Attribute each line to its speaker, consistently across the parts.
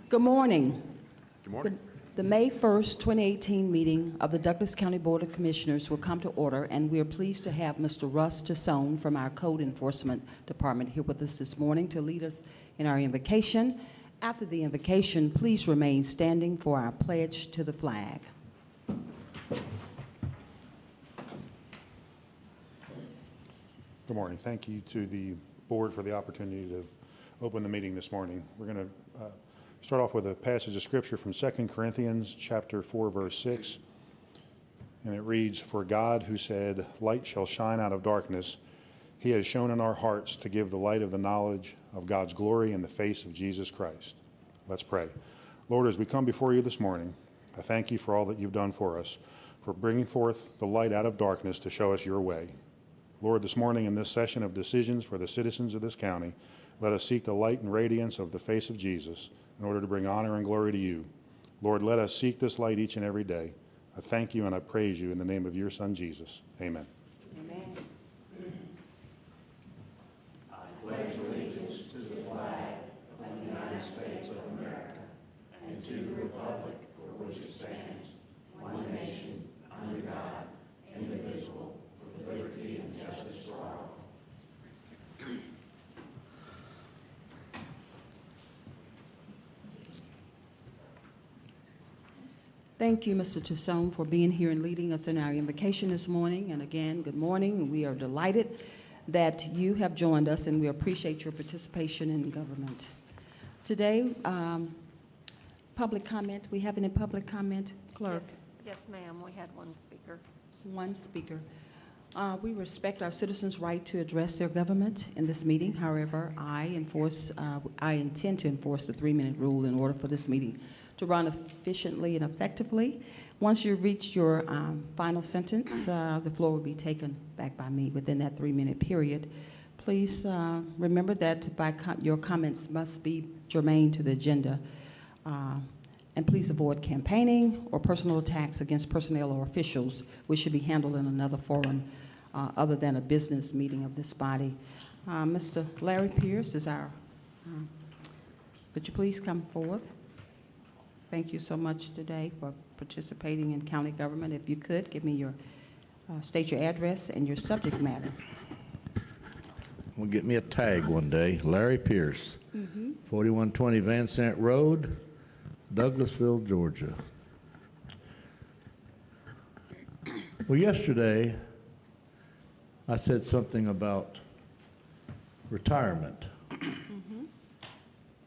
Speaker 1: Good morning.
Speaker 2: Good morning.
Speaker 1: The May 1st, 2018 meeting of the Douglas County Board of Commissioners will come to order, and we are pleased to have Mr. Russ Tassone from our Code Enforcement Department here with us this morning to lead us in our invocation. After the invocation, please remain standing for our pledge to the flag.
Speaker 2: Good morning. Thank you to the board for the opportunity to open the meeting this morning. We're going to start off with a passage of scripture from 2 Corinthians chapter 4, verse 6. And it reads, "For God, who said, 'Light shall shine out of darkness,' he has shown in our hearts to give the light of the knowledge of God's glory in the face of Jesus Christ." Let's pray. Lord, as we come before you this morning, I thank you for all that you've done for us, for bringing forth the light out of darkness to show us your way. Lord, this morning in this session of decisions for the citizens of this county, let us seek the light and radiance of the face of Jesus in order to bring honor and glory to you. Lord, let us seek this light each and every day. I thank you and I praise you in the name of your Son, Jesus. Amen.
Speaker 1: Amen. Thank you, Mr. Tassone, for being here and leading us in our invocation this morning. And again, good morning. We are delighted that you have joined us, and we appreciate your participation in government. Today, public comment. We have any public comment, clerk?
Speaker 3: Yes, ma'am. We had one speaker.
Speaker 1: One speaker. We respect our citizens' right to address their government in this meeting. However, I intend to enforce the 3-minute rule in order for this meeting to run efficiently and effectively. Once you reach your final sentence, the floor will be taken back by me within that 3-minute period. Please remember that your comments must be germane to the agenda. And please avoid campaigning or personal attacks against personnel or officials, which should be handled in another forum other than a business meeting of this body. Mr. Larry Pierce is our, would you please come forth? Thank you so much today for participating in county government. If you could, give me your, state your address and your subject matter.
Speaker 4: Will get me a tag one day. Larry Pierce, 4120 Van Sant Road, Douglasville, Georgia. Well, yesterday, I said something about retirement.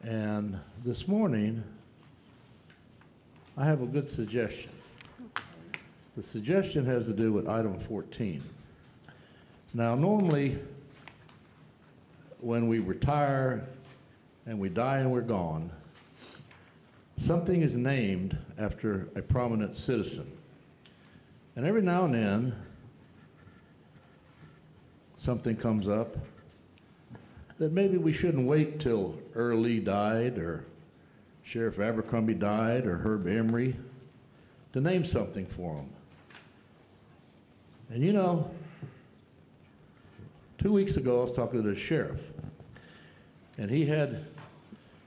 Speaker 4: And this morning, I have a good suggestion. The suggestion has to do with item 14. Now, normally, when we retire and we die and we're gone, something is named after a prominent citizen. And every now and then, something comes up that maybe we shouldn't wait till Earl Lee died or Sheriff Abercrombie died or Herb Emery to name something for them. And you know, 2 weeks ago I was talking to the sheriff, and he had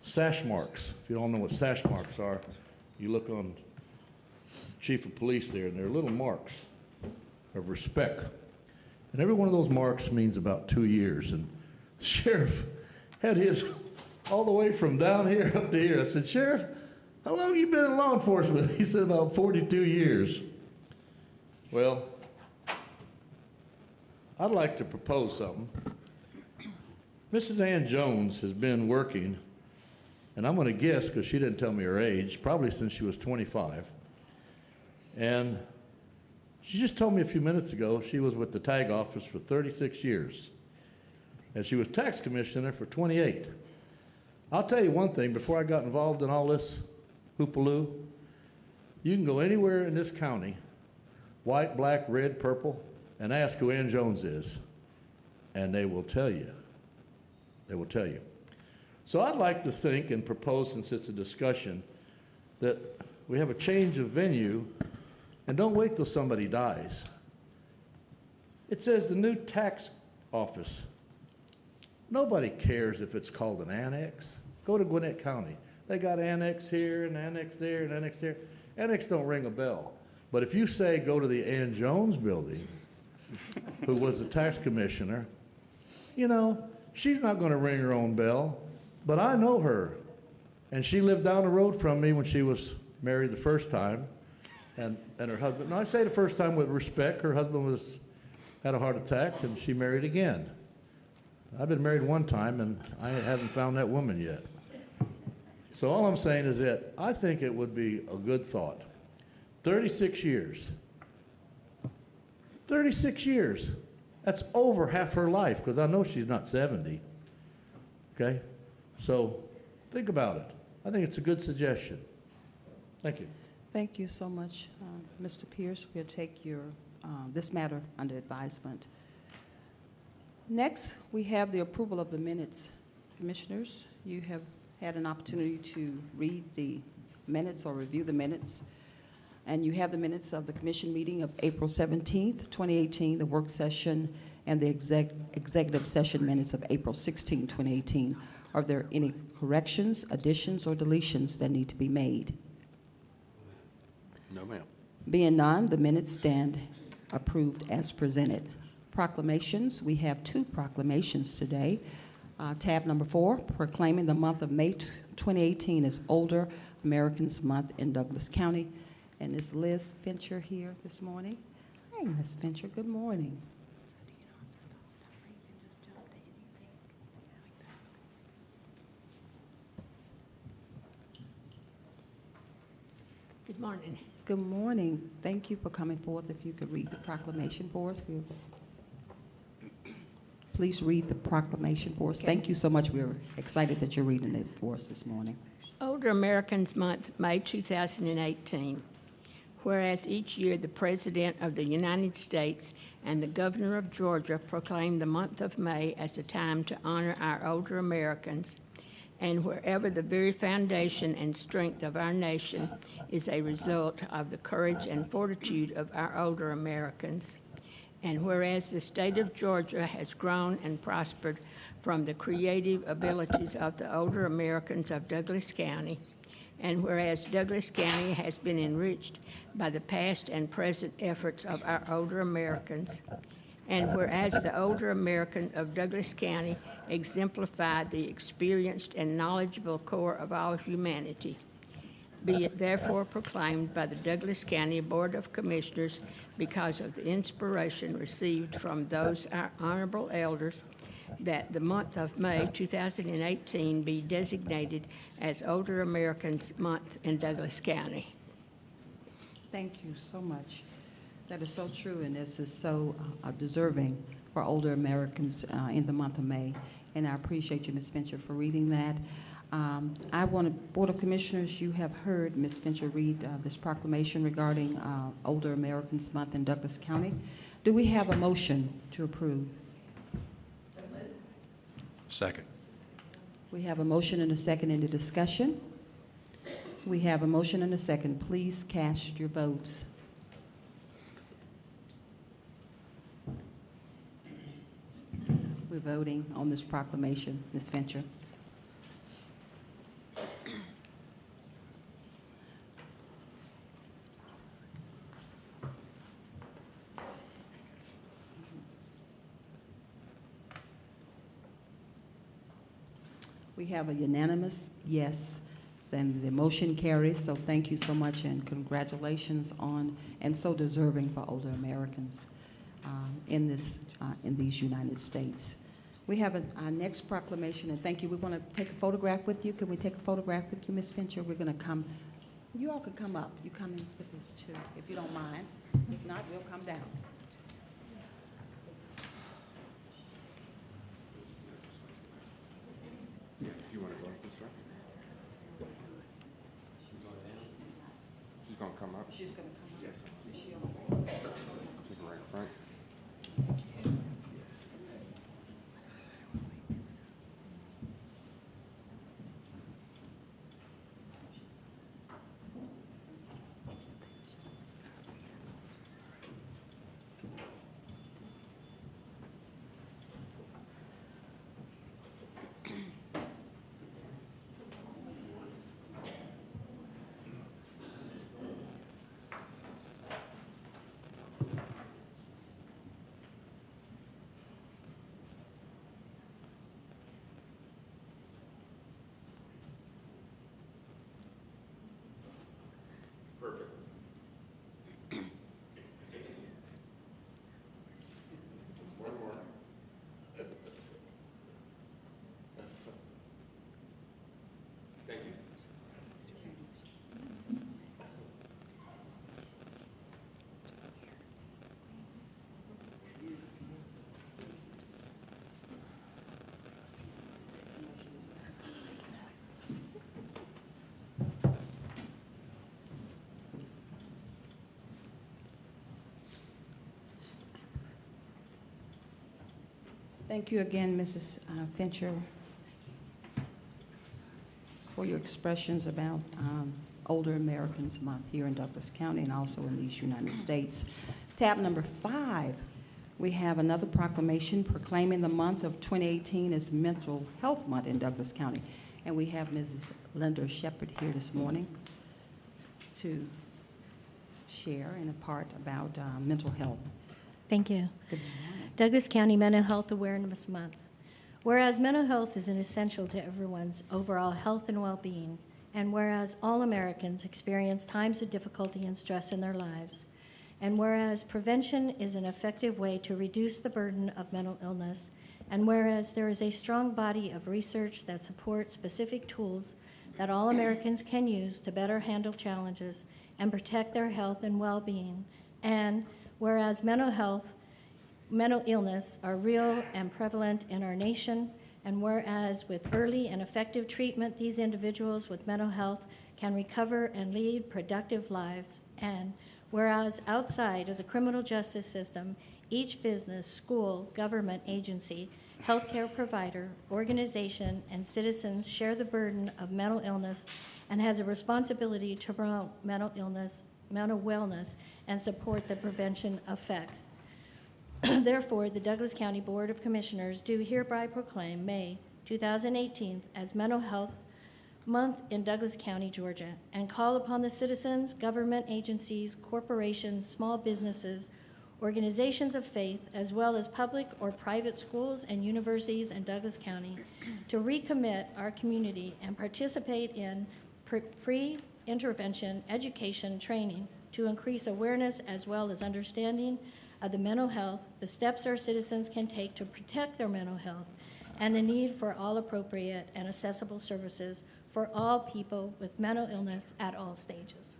Speaker 4: sash marks. If you don't know what sash marks are, you look on chief of police there, and they're little marks of respect. And every one of those marks means about 2 years. And the sheriff had his all the way from down here up to here. I said, "Sheriff, how long have you been in law enforcement?" He said, "About 42 years. Well, I'd like to propose something. Mrs. Ann Jones has been working, and I'm going to guess because she didn't tell me her age, probably since she was 25. And she just told me a few minutes ago she was with the tag office for 36 years. And she was tax commissioner for 28. I'll tell you one thing, before I got involved in all this hoopaloo, you can go anywhere in this county, white, black, red, purple, and ask who Ann Jones is, and they will tell you. They will tell you. So I'd like to think and propose, since it's a discussion, that we have a change of venue, and don't wait till somebody dies. It says the new tax office. Nobody cares if it's called an annex. Go to Gwinnett County. They got annex here and annex there and annex there. Annex don't ring a bell. But if you say go to the Ann Jones building, who was the tax commissioner, you know, she's not going to ring her own bell. But I know her. And she lived down the road from me when she was married the first time. And her husband, and I say the first time with respect, her husband had a heart attack and she married again. I've been married one time and I haven't found that woman yet. So all I'm saying is that I think it would be a good thought. 36 years. 36 years. That's over half her life, because I know she's not 70. Okay? So think about it. I think it's a good suggestion. Thank you.
Speaker 1: Thank you so much, Mr. Pierce. We'll take your, this matter under advisement. Next, we have the approval of the minutes. Commissioners, you have had an opportunity to read the minutes or review the minutes. And you have the minutes of the commission meeting of April 17th, 2018, the work session, and the executive session minutes of April 16, 2018. Are there any corrections, additions, or deletions that need to be made?
Speaker 5: No, ma'am.
Speaker 1: Being none, the minutes stand approved as presented. Proclamations, we have two proclamations today. Tab number 4, proclaiming the month of May 2018 as Older Americans Month in Douglas County. And is Liz Fincher here this morning? Hey, Ms. Fincher, good morning.
Speaker 6: Good morning.
Speaker 1: Good morning. Thank you for coming forth. If you could read the proclamation for us. Please read the proclamation for us.
Speaker 6: Okay.
Speaker 1: Thank you so much. We're excited that you're reading it for us this morning.
Speaker 6: Older Americans Month, May 2018. Whereas each year the President of the United States and the Governor of Georgia proclaim the month of May as a time to honor our older Americans, and wherever the very foundation and strength of our nation is a result of the courage and fortitude of our older Americans, and whereas the state of Georgia has grown and prospered from the creative abilities of the older Americans of Douglas County, and whereas Douglas County has been enriched by the past and present efforts of our older Americans, and whereas the older Americans of Douglas County exemplify the experienced and knowledgeable core of all humanity, be it therefore proclaimed by the Douglas County Board of Commissioners, because of the inspiration received from those our honorable elders, that the month of May 2018 be designated as Older Americans Month in Douglas County.
Speaker 1: Thank you so much. That is so true, and this is so deserving for older Americans in the month of May. And I appreciate you, Ms. Fincher, for reading that. I want to, Board of Commissioners, you have heard Ms. Fincher read this proclamation regarding Older Americans Month in Douglas County. Do we have a motion to approve?
Speaker 5: Second.
Speaker 1: We have a motion and a second in the discussion. We have a motion and a second. Please cast your votes. We're voting on this proclamation, Ms. Fincher. We have a unanimous yes, and the motion carries. So thank you so much, and congratulations on, and so deserving for older Americans in these United States. We have our next proclamation, and thank you. We want to take a photograph with you. Can we take a photograph with you, Ms. Fincher? We're going to come. You all could come up. You come in with us too, if you don't mind. If not, we'll come down.
Speaker 5: You want to go this way? She's going to come up.
Speaker 1: She's going to come up.
Speaker 5: Yes.
Speaker 1: Is she on the way?
Speaker 5: Take her right in front.
Speaker 1: Thank you again, Mrs. Fincher, for your expressions about Older Americans Month here in Douglas County and also in these United States. Tab number 5, we have another proclamation proclaiming the month of 2018 as Mental Health Month in Douglas County. And we have Mrs. Linda Shepherd here this morning to share and impart about mental health.
Speaker 7: Thank you.
Speaker 1: Good morning.
Speaker 7: Douglas County Mental Health Awareness Month. Whereas mental health is an essential to everyone's overall health and well-being, and whereas all Americans experience times of difficulty and stress in their lives, and whereas prevention is an effective way to reduce the burden of mental illness, and whereas there is a strong body of research that supports specific tools that all Americans can use to better handle challenges and protect their health and well-being, and whereas mental illness are real and prevalent in our nation, and whereas with early and effective treatment, these individuals with mental health can recover and lead productive lives, and whereas outside of the criminal justice system, each business, school, government agency, healthcare provider, organization, and citizens share the burden of mental illness and has a responsibility to promote mental wellness, and support the prevention effects. Therefore, the Douglas County Board of Commissioners do hereby proclaim May 2018 as Mental Health Month in Douglas County, Georgia, and call upon the citizens, government agencies, corporations, small businesses, organizations of faith, as well as public or private schools and universities in Douglas County to recommit our community and participate in pre-intervention education training to increase awareness as well as understanding of the mental health, the steps our citizens can take to protect their mental health, and the need for all appropriate and accessible services for all people with mental illness at all stages.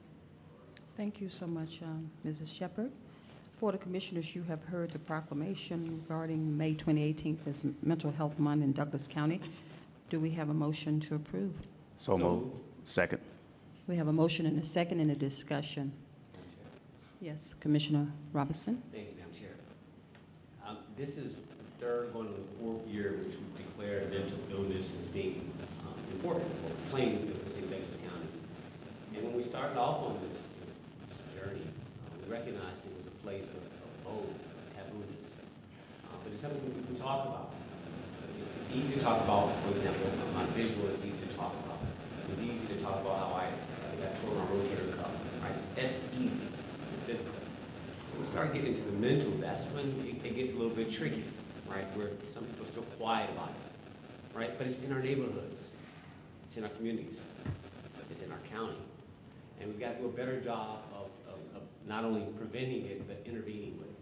Speaker 1: Thank you so much, Mrs. Shepherd. Board of Commissioners, you have heard the proclamation regarding May 2018 as Mental Health Month in Douglas County. Do we have a motion to approve?
Speaker 8: So moved. Second.
Speaker 1: We have a motion and a second and a discussion. Yes, Commissioner Robinson.
Speaker 9: Thank you, Madam Chair. This is the third, going to the fourth year in which we've declared mental illness as being important or claimed within Douglas County. And when we started off on this journey, we recognized it was a place of old tabooness. But it's something we talk about. It's easy to talk about, for example, my visual is easy to talk about. It's easy to talk about how I got tore my rotator cuff, right? That's easy. Physical. When we start getting into the mental, that's when it gets a little bit tricky, right? Where some people are still quiet about it, right? But it's in our neighborhoods, it's in our communities, it's in our county. And we've got to do a better job of not only preventing it, but intervening with it.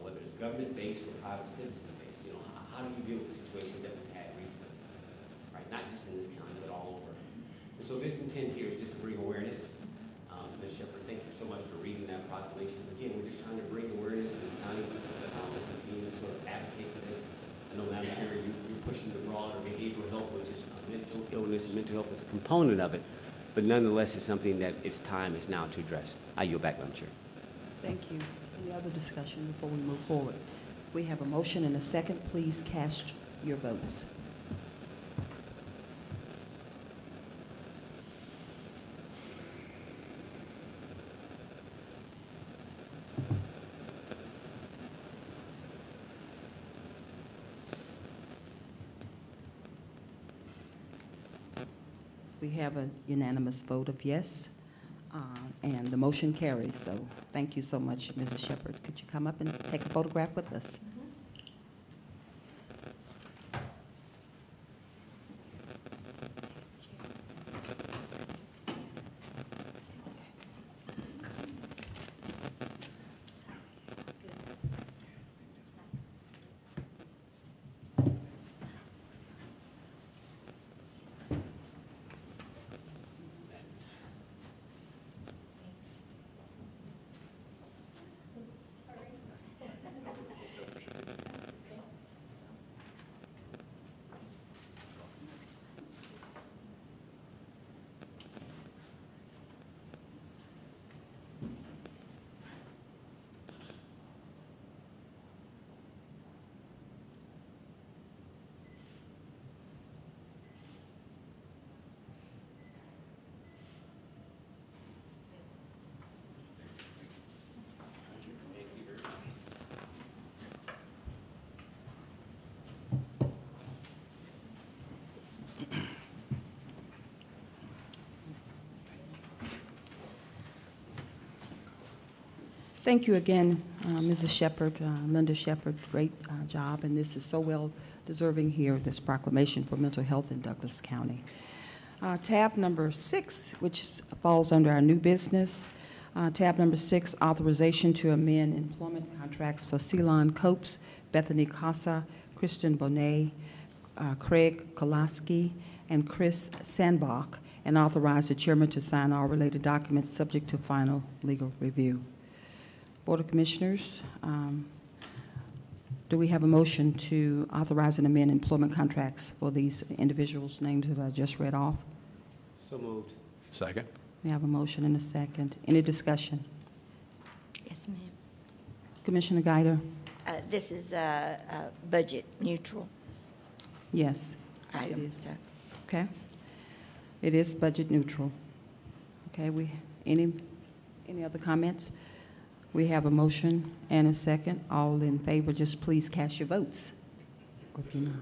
Speaker 9: Whether it's government-based or private citizen-based, you know, how do you deal with situations that we've had recently, right? Not just in this county, but all over. And so this intent here is just to bring awareness. Ms. Shepherd, thank you so much for reading that proclamation. Again, we're just trying to bring awareness in the county, continue to sort of advocate for this. I know, Madam Chair, you're pushing the broader behavioral health, which is mental illness, and mental health is a component of it. But nonetheless, it's something that its time is now to address. I yield back, Madam Chair.
Speaker 1: Thank you. Any other discussion before we move forward? We have a motion and a second. Please cast your votes. We have a unanimous vote of yes, and the motion carries. So thank you so much, Mrs. Shepherd. Could you come up and take a photograph with us? Thank you again, Mrs. Shepherd, Linda Shepherd. Great job, and this is so well deserving here, this proclamation for mental health in Douglas County. Tab number 6, which falls under our new business. Tab number 6, authorization to amend employment contracts for Ceylon Copes, Bethany Casa, Kristen Bonet, Craig Kolaski, and Chris Sandbach, and authorize the chairman to sign all related documents subject to final legal review. Board of Commissioners, do we have a motion to authorize and amend employment contracts for these individuals' names that I just read off?
Speaker 9: So moved.
Speaker 5: Second.
Speaker 1: We have a motion and a second. Any discussion?
Speaker 10: Yes, ma'am.
Speaker 1: Commissioner Guider?
Speaker 10: This is budget neutral
Speaker 1: Yes. It
Speaker 10: item.
Speaker 1: is.
Speaker 10: So
Speaker 1: Okay. It is budget neutral. Okay, any other comments? We have a motion and a second. All in favor, just please cast your votes. Or if you're not.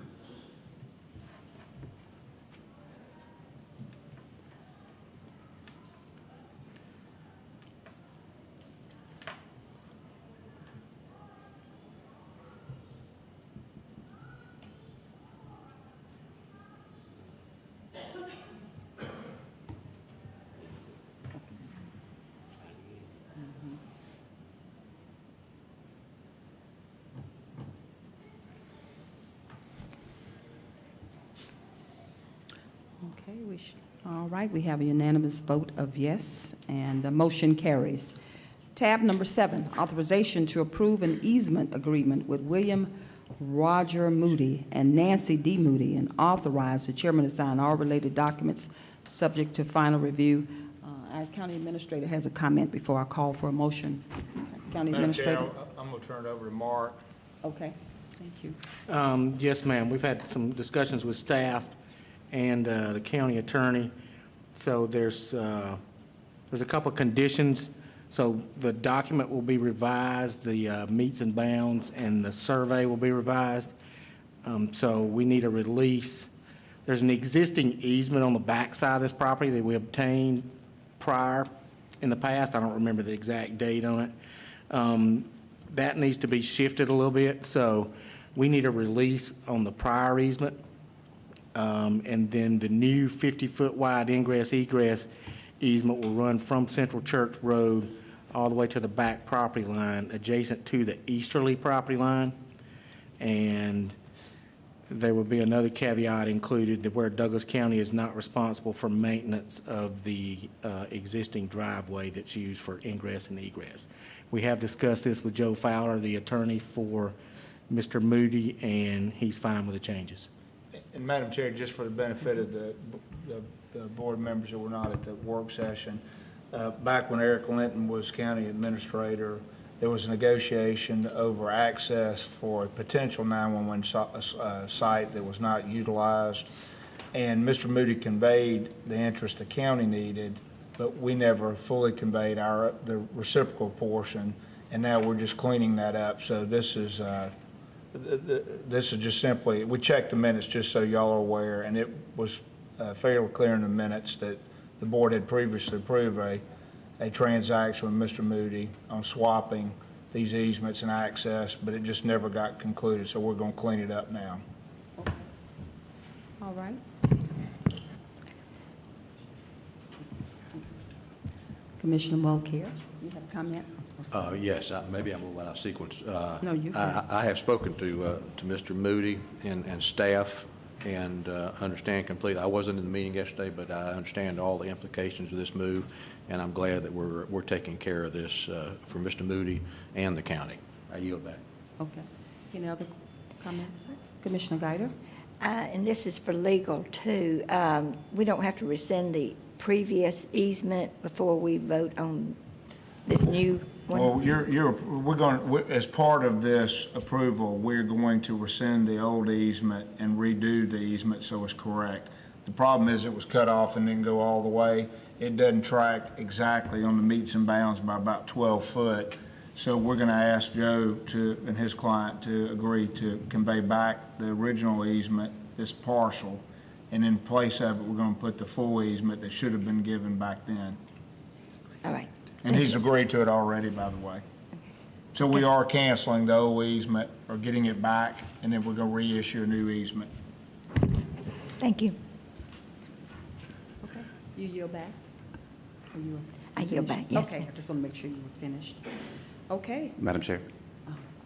Speaker 1: Okay, all right, we have a unanimous vote of yes, and the motion carries. Tab number 7, authorization to approve an easement agreement with William Roger Moody and Nancy D. Moody, and authorize the chairman to sign all related documents subject to final review. Our county administrator has a comment before I call for a motion. County
Speaker 11: Madam Chair,
Speaker 1: administrator?
Speaker 11: I'm going to turn it over to Mark.
Speaker 1: Okay, thank you.
Speaker 12: Yes, ma'am. We've had some discussions with staff and the county attorney. So there's a couple of conditions. So the document will be revised, the meets and bounds, and the survey will be revised. So we need a release. There's an existing easement on the backside of this property that we obtained prior in the past. I don't remember the exact date on it. That needs to be shifted a little bit. So we need a release on the prior easement. And then the new 50-foot wide ingress-egress easement will run from Central Church Road all the way to the back property line adjacent to the easterly property line. And there will be another caveat included that where Douglas County is not responsible for maintenance of the existing driveway that's used for ingress and egress. We have discussed this with Joe Fowler, the attorney for Mr. Moody, and he's fine with the changes.
Speaker 11: And Madam Chair, just for the benefit of the board members that were not at the work session, back when Eric Linton was county administrator, there was a negotiation over access for a potential 911 site that was not utilized. And Mr. Moody conveyed the interest the county needed, but we never fully conveyed the reciprocal portion. And now we're just cleaning that up. So this is just simply, we checked the minutes just so y'all are aware, and it was fairly clear in the minutes that the board had previously approved a transaction with Mr. Moody on swapping these easements and access, but it just never got concluded, so we're going to clean it up now.
Speaker 1: All right. Commissioner Mulcair, you have a comment? I'm so sorry.
Speaker 5: Yes, maybe I'm moving out of sequence.
Speaker 1: No, you can.
Speaker 5: I have spoken to Mr. Moody and staff and understand completely. I wasn't in the meeting yesterday, but I understand all the implications of this move, and I'm glad that we're taking care of this for Mr. Moody and the county. I yield back.
Speaker 1: Okay. Any other comments? Commissioner Guider?
Speaker 10: and this is for legal too. We don't have to rescind the previous easement before we vote on this new one?
Speaker 11: Well, we're going, as part of this approval, we're going to rescind the old easement and redo the easement so it's correct. The problem is it was cut off and didn't go all the way. It doesn't track exactly on the meets and bounds by about 12 foot. So we're going to ask Joe and his client to agree to convey back the original easement, this partial, and in place of it, we're going to put the full easement that should have been given back then.
Speaker 10: All right.
Speaker 11: And he's agreed to it already, by the way. So we are canceling the old easement or getting it back, and then we're going to reissue a new easement.
Speaker 10: Thank you.
Speaker 1: Okay. You yield back? Or you
Speaker 10: I yield
Speaker 1: finished?
Speaker 10: back, yes,
Speaker 1: Okay,
Speaker 10: ma'am.
Speaker 1: I just want to make sure you were finished. Okay,
Speaker 8: Madam Chair?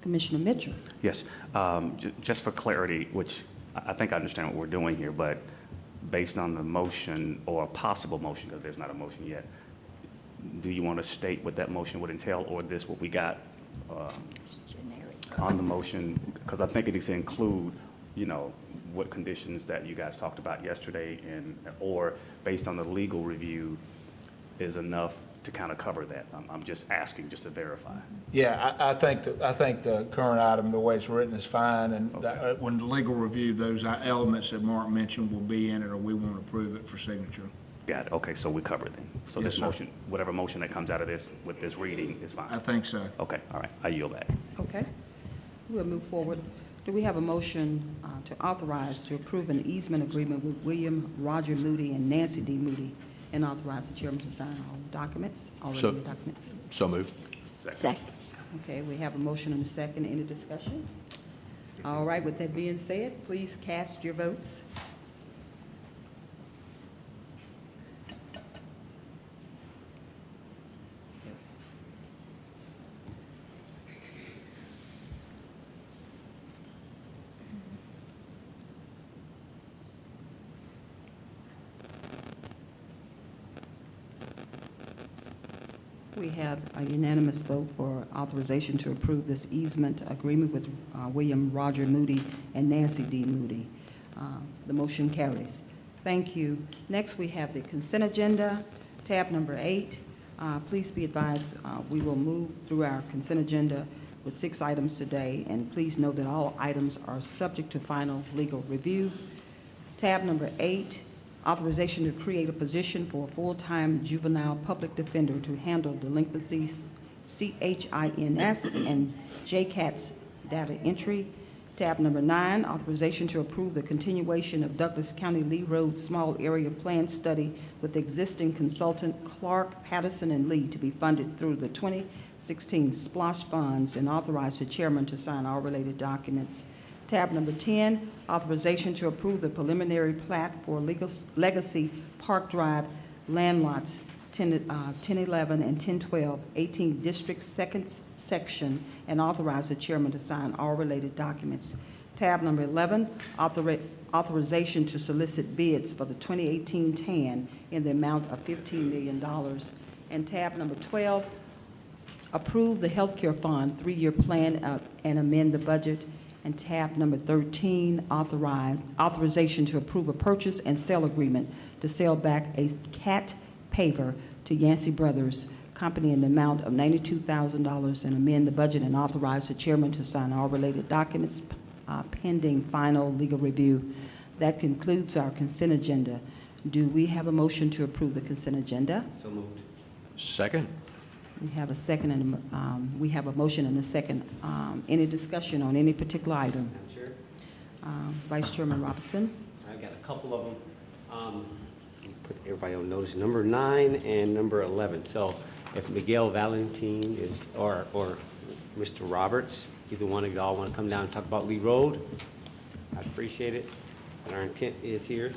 Speaker 1: Commissioner Mitchell.
Speaker 8: Yes. Just for clarity, which I think I understand what we're doing here, but based on the motion or a possible motion, because there's not a motion yet, do you want to state what that motion would entail, or this what we got on the motion? Because I think it needs to include, what conditions that you guys talked about yesterday, or based on the legal review is enough to kind of cover that. I'm just asking, just to verify.
Speaker 11: Yeah, I think the current item, the way it's written, is fine, and when the legal review, those elements that Mark mentioned will be in it, or we won't approve it for signature.
Speaker 8: Got it. Okay, so we covered then. So
Speaker 11: Yes,
Speaker 8: this
Speaker 11: sir.
Speaker 8: motion, whatever motion that comes out of this with this reading is
Speaker 11: I
Speaker 8: fine.
Speaker 11: think so.
Speaker 8: Okay, all right. I yield back.
Speaker 1: Okay. We'll move forward. Do we have a motion to authorize to approve an easement agreement with William Roger Moody and Nancy D. Moody, and authorize the chairman to sign all documents, all
Speaker 5: So-
Speaker 1: related documents?
Speaker 5: So moved.
Speaker 10: Second.
Speaker 1: Okay, we have a motion and a second. Any discussion? All right, with that being said, please cast your votes. We have a unanimous vote for authorization to approve this easement agreement with William Roger Moody and Nancy D. Moody. The motion carries. Thank you. Next, we have the consent agenda, tab number 8. Please be advised, we will move through our consent agenda with 6 items today, and please know that all items are subject to final legal review. Tab number 8, authorization to create a position for a full-time juvenile public defender to handle delinquencies, CHINS and JCATS data entry. Tab number 9, authorization to approve the continuation of Douglas County Lee Road Small Area Plan Study with existing consultant Clark, Patterson, and Lee to be funded through the 2016 SPLOSH funds, and authorize the chairman to sign all related documents. Tab number 10, authorization to approve the preliminary plat for Legacy Park Drive land lots 1011 and 1012, 18 District 2nd Section, and authorize the chairman to sign all related documents. Tab number 11, authorization to solicit bids for the 2018 TAN in the amount of $15 million. And tab number 12, approve the healthcare fund 3-year plan and amend the budget. And tab number 13, authorization to approve a purchase and sale agreement to sell back a CAT paver to Yancey Brothers Company in the amount of $92,000, and amend the budget and authorize the chairman to sign all related documents pending final legal review. That concludes our consent agenda. Do we have a motion to approve the consent agenda?
Speaker 9: So moved.
Speaker 5: Second.
Speaker 1: We have a second, and we have a motion and a second. Any discussion on any particular item?
Speaker 9: Madam Chair,
Speaker 1: Vice Chairman Robinson?
Speaker 9: I've got a couple of them. Put everybody on notice, number 9 and number 11. So if Miguel Valentin is, or Mr. Roberts, either one of y'all want to come down and talk about Lee Road, I'd appreciate it. And our intent is here.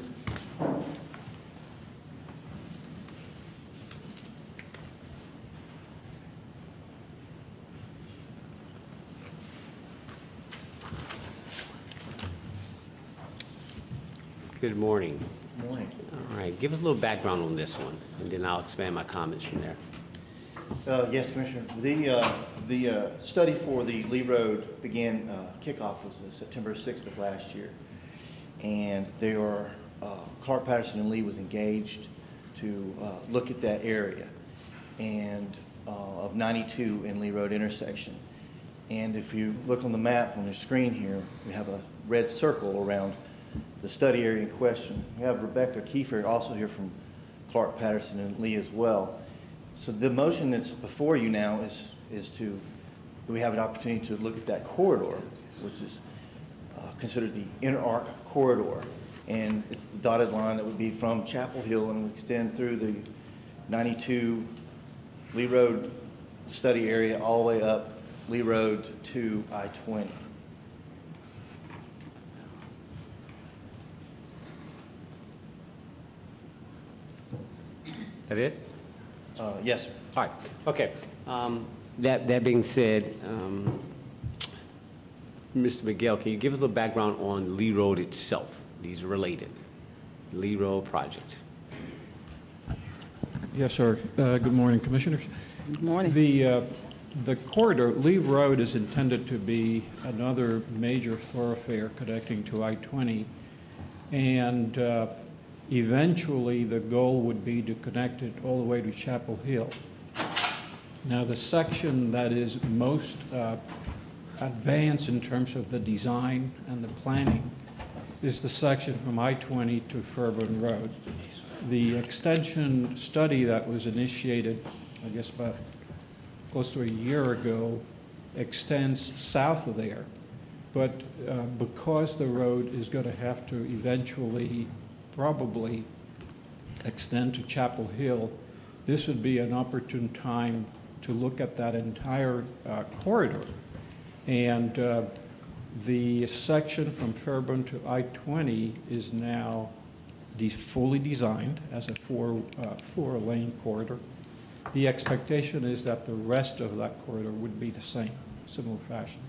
Speaker 9: Good morning.
Speaker 13: Good morning.
Speaker 9: All right, give us a little background on this one, and then I'll expand my comments from there.
Speaker 13: Yes, Commissioner. The study for the Lee Road began, kickoff was September 6th of last year. And they are, Clark, Patterson, and Lee was engaged to look at that area and of 92 and Lee Road intersection. And if you look on the map on your screen here, we have a red circle around the study area in question. We have Rebecca Kiefer also here from Clark, Patterson, and Lee as well. So the motion that's before you now is to, we have an opportunity to look at that corridor, which is considered the inner arc corridor. And it's the dotted line that would be from Chapel Hill and would extend through the 92 Lee Road study area all the way up Lee Road to I-20.
Speaker 9: That it?
Speaker 13: Yes, sir.
Speaker 9: All right, okay. That being said, Mr. Miguel, can you give us a little background on Lee Road itself? These are related. Lee Road project.
Speaker 14: Yes, sir. Good morning, Commissioners.
Speaker 1: Good morning.
Speaker 14: The corridor, Lee Road, is intended to be another major thoroughfare connecting to I-20, and eventually the goal would be to connect it all the way to Chapel Hill. Now, the section that is most advanced in terms of the design and the planning is the section from I-20 to Fairburn Road. The extension study that was initiated, I guess about close to a year ago, extends south of there. But because the road is going to have to eventually probably extend to Chapel Hill, this would be an opportune time to look at that entire corridor. And the section from Fairburn to I-20 is now fully designed as a four-lane corridor. The expectation is that the rest of that corridor would be the same, similar fashion.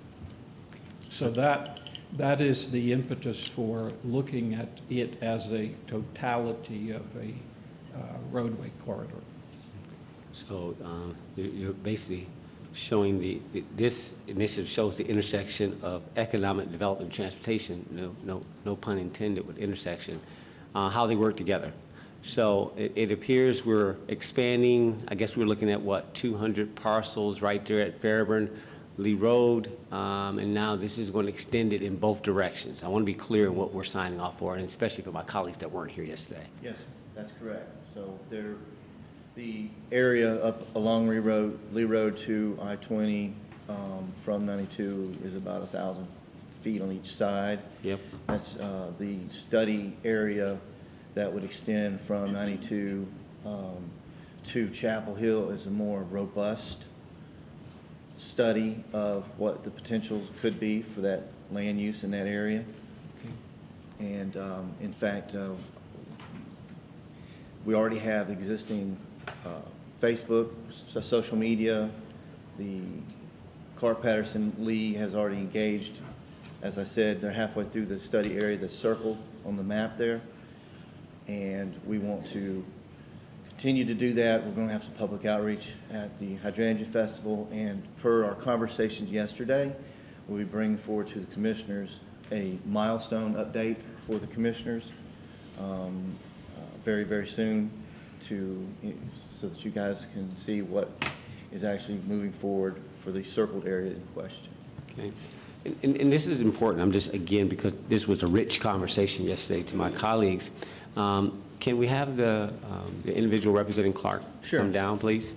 Speaker 14: So that is the impetus for looking at it as a totality of a roadway corridor.
Speaker 9: So you're basically showing this initiative shows the intersection of economic development and transportation, no pun intended with intersection, how they work together. So it appears we're expanding. I guess we're looking at, what, 200 parcels right there at Fairburn, Lee Road, and now this is going to extend it in both directions. I want to be clear on what we're signing off for, and especially for my colleagues that weren't here yesterday.
Speaker 13: Yes, that's correct. So the area up along Lee Road to I-20 from 92 is about 1,000 feet on each side.
Speaker 9: Yep.
Speaker 13: That's the study area that would extend from 92 to Chapel Hill is a more robust study of what the potentials could be for that land use in that area. Okay. And in fact, we already have existing Facebook, social media. The Clark Patterson Lee has already engaged. As I said, they're halfway through the study area that's circled on the map there. And we want to continue to do that. We're going to have some public outreach at the Hydrangea Festival, and per our conversations yesterday, we'll be bringing forward to the commissioners a milestone update for the commissioners very, very soon so that you guys can see what is actually moving forward for the circled area in question.
Speaker 9: Okay. And this is important. I'm just, again, because this was a rich conversation yesterday to my colleagues. Can we have the individual representing Clark come down, please?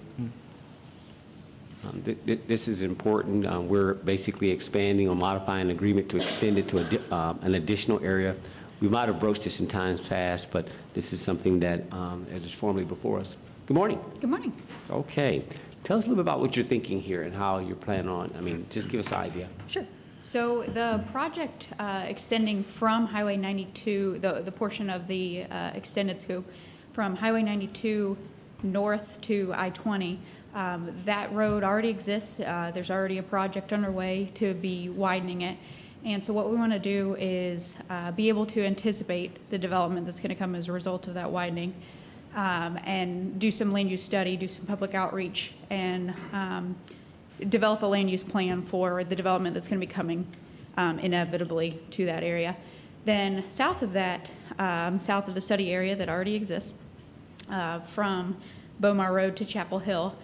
Speaker 9: This is important. We're basically expanding or modifying an agreement to extend it to an additional area. We might have broached this in times past, but this is something that is formally before us. Good morning.
Speaker 15: Good morning.
Speaker 9: Okay. Tell us a little bit about what you're thinking here and how you're planning on, just give us an idea.
Speaker 15: Sure. So the project extending from Highway 92, the portion of the extended scope from Highway 92 north to I-20, that road already exists. There's already a project underway to be widening it. And so what we want to do is be able to anticipate the development that's going to come as a result of that widening, and do some land use study, do some public outreach, and develop a land use plan for the development that's going to be coming inevitably to that area. Then south of that, south of the study area that already exists, from Beaumar Road to Chapel Hill,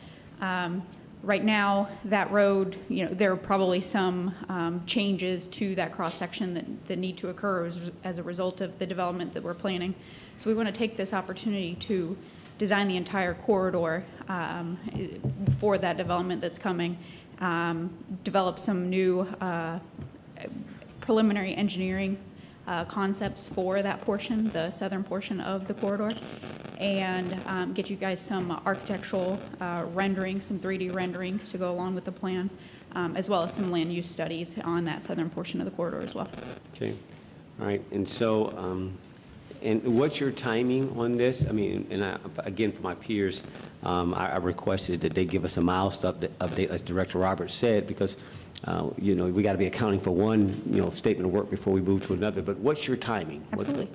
Speaker 15: right now that road, there are probably some changes to that cross-section that need to occur as a result of the development that we're planning. So we want to take this opportunity to design the entire corridor for that development that's coming, develop some new preliminary engineering concepts for that portion, the southern portion of the corridor, and get you guys some architectural renderings, some 3D renderings to go along with the plan, as well as some land use studies on that southern portion of the corridor as well.
Speaker 9: Okay, all right, and so, and what's your timing on this? I mean, and again, for my peers, I requested that they give us a milestone update, as Director Roberts said, because, you know, we got to be accounting for one, you know, statement of work before we move to another, but what's your timing?
Speaker 15: Absolutely.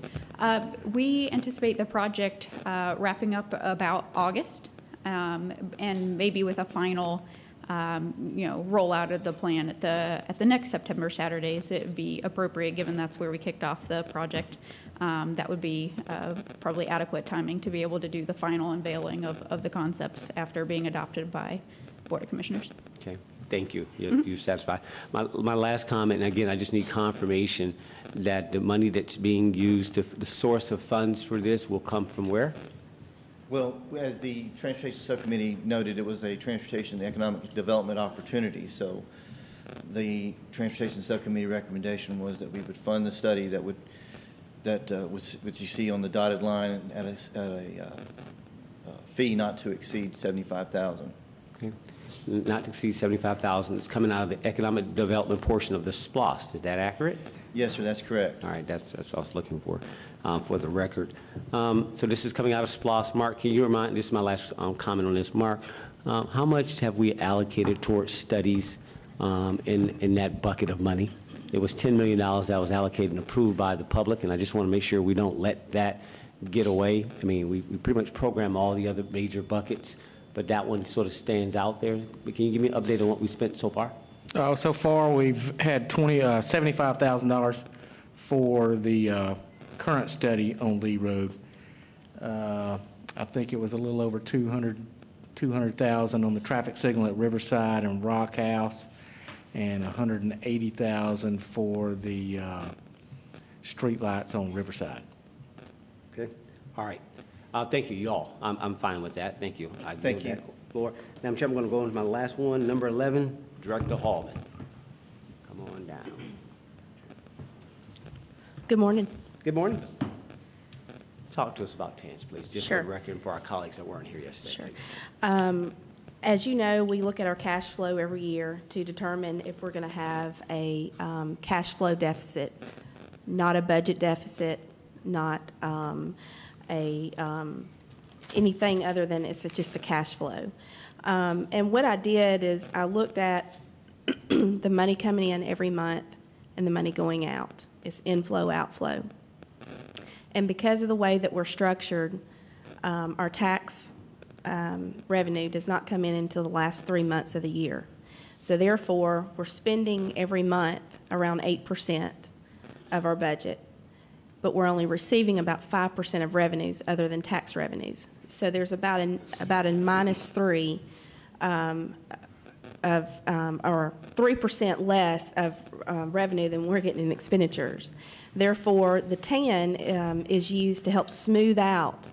Speaker 15: We anticipate the project wrapping up about August, and maybe with a final you know, rollout of the plan at the next September Saturdays. It would be appropriate, given that's where we kicked off the project. That would be probably adequate timing to be able to do the final unveiling of the concepts after being adopted by Board of Commissioners.
Speaker 9: Okay, thank you. You're satisfied. My last comment, and again, I just need confirmation that the money that's being used, the source of funds for this will come from where?
Speaker 13: Well, as the Transportation Subcommittee noted, it was a transportation and economic development opportunity. So the Transportation Subcommittee recommendation was that we would fund the study that would, which you see on the dotted line at a fee not to exceed $75,000.
Speaker 9: Okay, not to exceed $75,000. It's coming out of the economic development portion of the SPLOST. Is that accurate?
Speaker 13: Yes, sir, that's correct.
Speaker 9: All right, that's what I was looking for the record. So this is coming out of SPLOST. Mark, can you remind, this is my last comment on this. Mark, how much have we allocated towards studies in that bucket of money? It was $10 million that was allocated and approved by the public, and I just want to make sure we don't let that get away. I mean, we pretty much program all the other major buckets, but that one sort of stands out there. Can you give me an update on what we spent so far?
Speaker 12: So far, we've had $75,000 for the current study on Lee Road. I think it was a little over 200,000 on the traffic signal at Riverside and Rock House, and 180,000 for the streetlights on Riverside.
Speaker 9: Okay. All right. Thank you, y'all. I'm fine with that. Thank you.
Speaker 13: Thank you.
Speaker 9: Floor. Madam Chair, I'm going to go into my last one, number 11, Director Hallman. Come on down.
Speaker 16: Good morning.
Speaker 9: Good morning. Talk to us about TANs, please, just
Speaker 16: Sure.
Speaker 9: for the record and for our colleagues that weren't here yesterday.
Speaker 16: Sure.
Speaker 9: Please.
Speaker 16: As you know, we look at our cash flow every year to determine if we're going to have a cash flow deficit, not a budget deficit, not anything other than it's just a cash flow. And what I did is I looked at the money coming in every month and the money going out. It's inflow, outflow. And because of the way that we're structured, our tax revenue does not come in until the last 3 months of the year. So therefore, we're spending every month around 8% of our budget, but we're only receiving about 5% of revenues other than tax revenues. So there's about a -3 or 3% less of revenue than we're getting in expenditures. Therefore, the TAN is used to help smooth out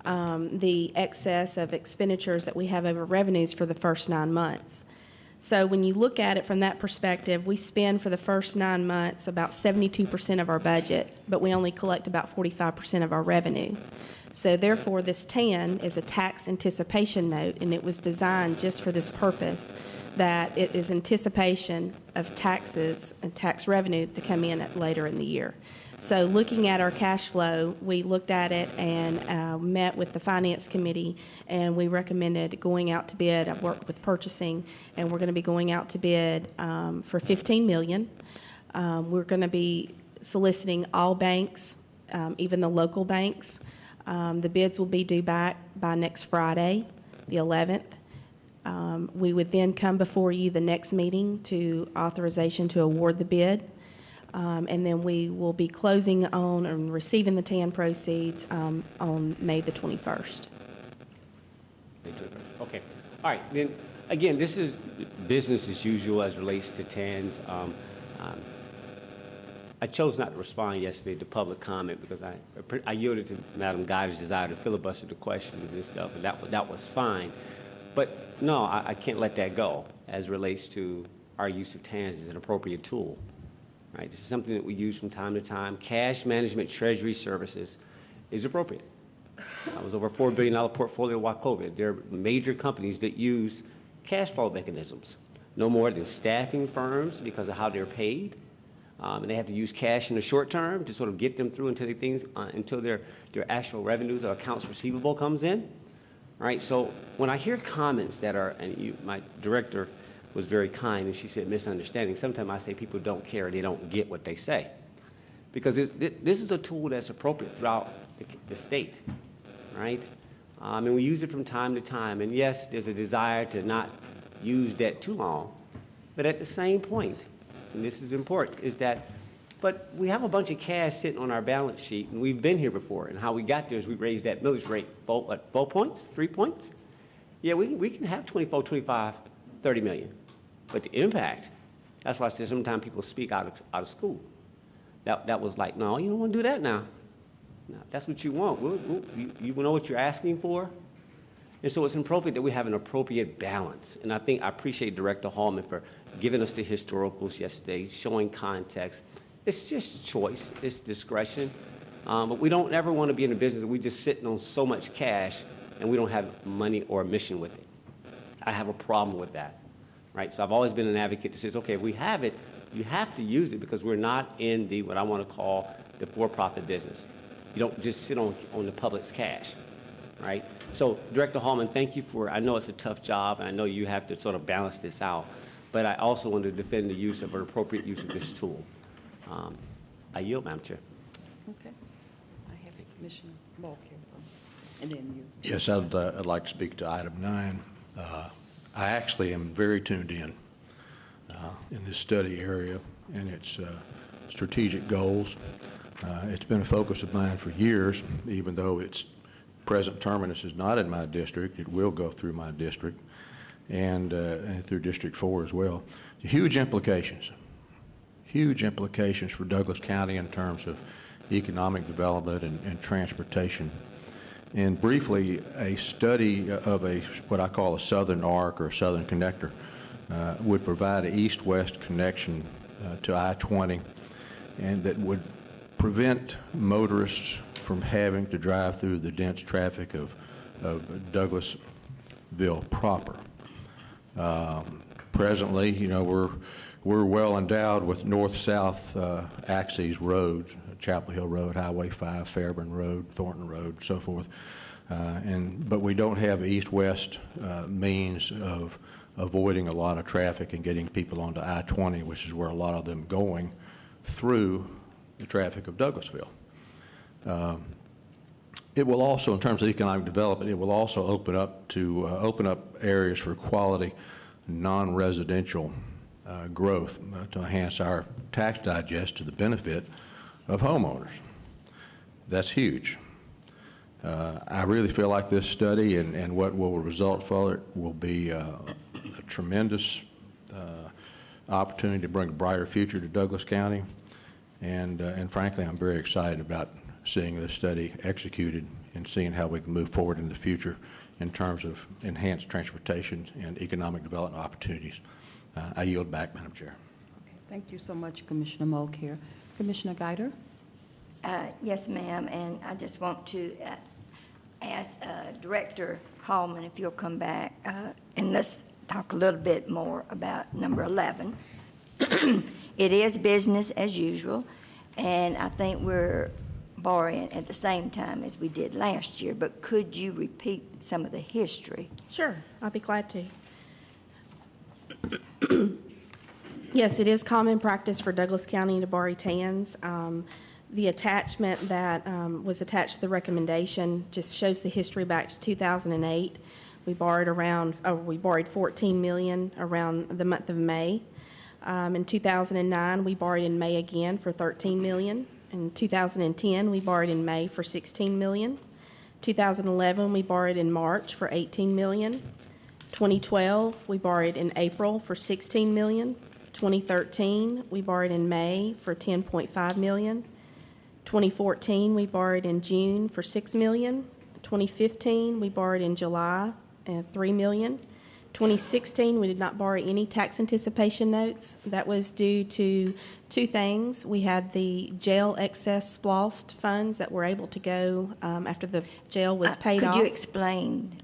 Speaker 16: the excess of expenditures that we have over revenues for the first 9 months. So when you look at it from that perspective, we spend for the first 9 months about 72% of our budget, but we only collect about 45% of our revenue. So therefore, this TAN is a tax anticipation note, and it was designed just for this purpose, that it is anticipation of taxes and tax revenue to come in later in the year. So looking at our cash flow, we looked at it and met with the Finance Committee, and we recommended going out to bid. I've worked with purchasing, and we're going to be going out to bid for $15 million. We're going to be soliciting all banks, even the local banks. The bids will be due back by next Friday, the 11th. We would then come before you the next meeting to authorization to award the bid. And then we will be closing on and receiving the TAN proceeds on May the 21st.
Speaker 9: Okay. All right. Then, again, this is business as usual as relates to TANs. I chose not to respond yesterday to public comment because I yielded to Madam Guy's desire to filibuster the questions and stuff, and that was fine. But no, I can't let that go as it relates to our use of TANs as an appropriate tool. Right? This is something that we use from time to time. Cash management treasury services is appropriate. It was over a $4 billion portfolio while COVID. There are major companies that use cash flow mechanisms. no more than staffing firms because of how they're paid. And they have to use cash in the short term to sort of get them through until their actual revenues or accounts receivable comes in. Right? So when I hear comments that are, and my director was very kind and she said misunderstanding, sometimes I say people don't care, they don't get what they say. Because this is a tool that's appropriate throughout the state, right? And we use it from time to time. And yes, there's a desire to not use debt too long. But at the same point, and this is important, is that, but we have a bunch of cash sitting on our balance sheet, and we've been here before. And how we got there is we raised that millage rate, 4 points, 3 points? Yeah, we can have 24, 25, 30 million. But the impact, that's why I said sometimes people speak out of school. That was like, no, you don't want to do that now. No, that's what you want. You know what you're asking for? And so it's appropriate that we have an appropriate balance. And I appreciate Director Hallman for giving us the historicals yesterday, showing context. It's just choice, it's discretion. But we don't ever want to be in a business where we're just sitting on so much cash and we don't have money or a mission with it. I have a problem with that, right? So I've always been an advocate that says, okay, if we have it, you have to use it because we're not in the, what I want to call the for-profit business. You don't just sit on the public's cash, right? So Director Hallman, thank you for, I know it's a tough job and I know you have to sort of balance this out, but I also want to defend the use of an appropriate use of this tool. I yield, Madam Chair.
Speaker 1: Okay. I have Commissioner Bulk here first, and then you.
Speaker 5: Yes, I'd like to speak to item 9. I actually am very tuned in this study area and its strategic goals. It's been a focus of mine for years, even though its present terminus is not in my district. It will go through my district and through District 4 as well. Huge implications for Douglas County in terms of economic development and transportation. And briefly, a study of what I call a southern arc or a southern connector would provide an east-west connection to I-20, and that would prevent motorists from having to drive through the dense traffic of Douglasville proper. Presently, you know, we're well endowed with north-south axes roads, Chapel Hill Road, Highway 5, Fairburn Road, Thornton Road, so forth. But we don't have east-west means of avoiding a lot of traffic and getting people onto I-20, which is where a lot of them going through the traffic of Douglasville. It will also, in terms of economic development, it will also open up areas for quality non-residential growth to enhance our tax digest to the benefit of homeowners. That's huge. I really feel like this study and what will result from it will be a tremendous opportunity to bring a brighter future to Douglas County. And frankly, I'm very excited about seeing this study executed and seeing how we can move forward in the future in terms of enhanced transportation and economic development opportunities. I yield back, Madam Chair.
Speaker 1: Okay. Thank you so much, Commissioner Mulcair. Commissioner Guider?
Speaker 10: Yes, ma'am, and I just want to ask Director Hallman if you'll come back and let's talk a little bit more about number 11. It is business as usual, and I think we're borrowing at the same time as we did last year, but could you repeat some of the history?
Speaker 16: Sure, I'll be glad to. Yes, it is common practice for Douglas County to borrow TANs. The attachment that was attached to the recommendation just shows the history back to 2008. We borrowed $14 million around the month of May. In 2009, we borrowed in May again for $13 million. In 2010, we borrowed in May for $16 million. 2011, we borrowed in March for $18 million. 2012, we borrowed in April for $16 million. 2013, we borrowed in May for $10.5 million. 2014, we borrowed in June for $6 million. 2015, we borrowed in July $3 million. 2016, we did not borrow any tax anticipation notes. That was due to two things. We had the jail excess SPLOST funds that were able to go after the jail was paid off.
Speaker 10: Could you explain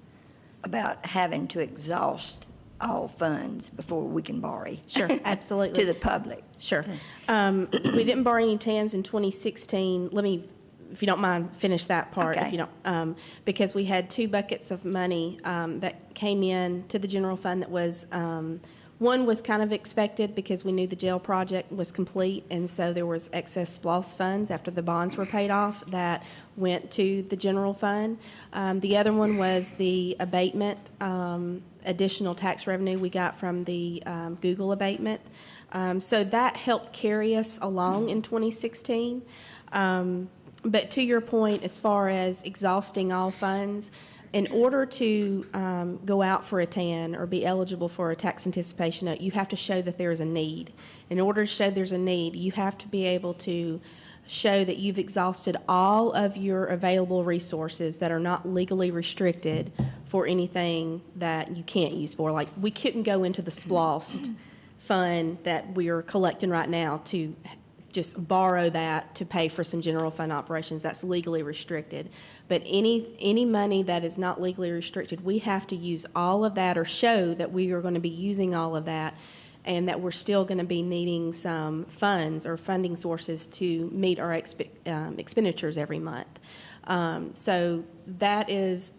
Speaker 10: about having to exhaust all funds before we can borrow.
Speaker 16: Sure, absolutely.
Speaker 10: To the public.
Speaker 16: Sure. We didn't borrow any TANs in 2016. Let me, if you don't mind, finish that part.
Speaker 10: Okay.
Speaker 16: If you don't, because we had 2 buckets of money that came in to the general fund that was, one was kind of expected because we knew the jail project was complete, and so there was excess SPLOST funds after the bonds were paid off that went to the general fund. The other one was the abatement, additional tax revenue we got from the Google abatement. So that helped carry us along in 2016. But to your point, as far as exhausting all funds, in order to go out for a TAN or be eligible for a tax anticipation note, you have to show that there is a need. In order to show there's a need, you have to be able to show that you've exhausted all of your available resources that are not legally restricted for anything that you can't use for. Like, we couldn't go into the SPLOST fund that we're collecting right now to just borrow that to pay for some general fund operations. That's legally restricted. But any money that is not legally restricted, we have to use all of that or show that we are going to be using all of that and that we're still going to be needing some funds or funding sources to meet our expenditures every month. So that is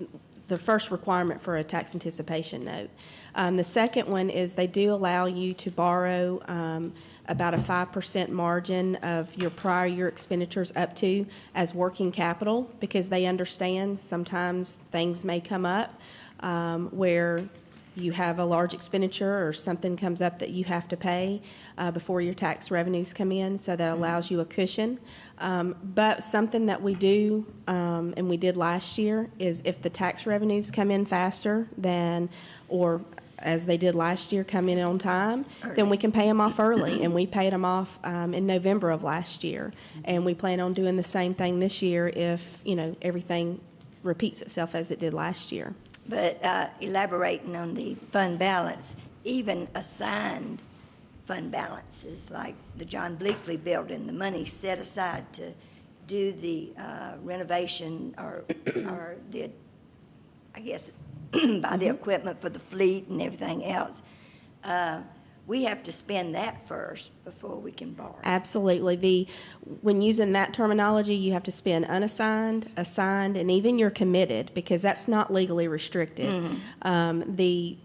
Speaker 16: the first requirement for a tax anticipation note. The second one is they do allow you to borrow about a 5% margin of your prior year expenditures up to as working capital, because they understand sometimes things may come up where you have a large expenditure or something comes up that you have to pay before your tax revenues come in, so that allows you a cushion. But something that we do, and we did last year, is if the tax revenues come in faster than, or as they did last year, come in on time, then we can pay them off early. And we paid them off in November of last year. And we plan on doing the same thing this year if, everything repeats itself as it did last year.
Speaker 10: But elaborating on the fund balance, even assigned fund balances, like the John Bleakley building, the money set aside to do the renovation or the, I guess, buy the equipment for the fleet and everything else, we have to spend that first before we can borrow.
Speaker 16: Absolutely. When using that terminology, you have to spend unassigned, assigned, and even your committed, because that's not legally restricted. The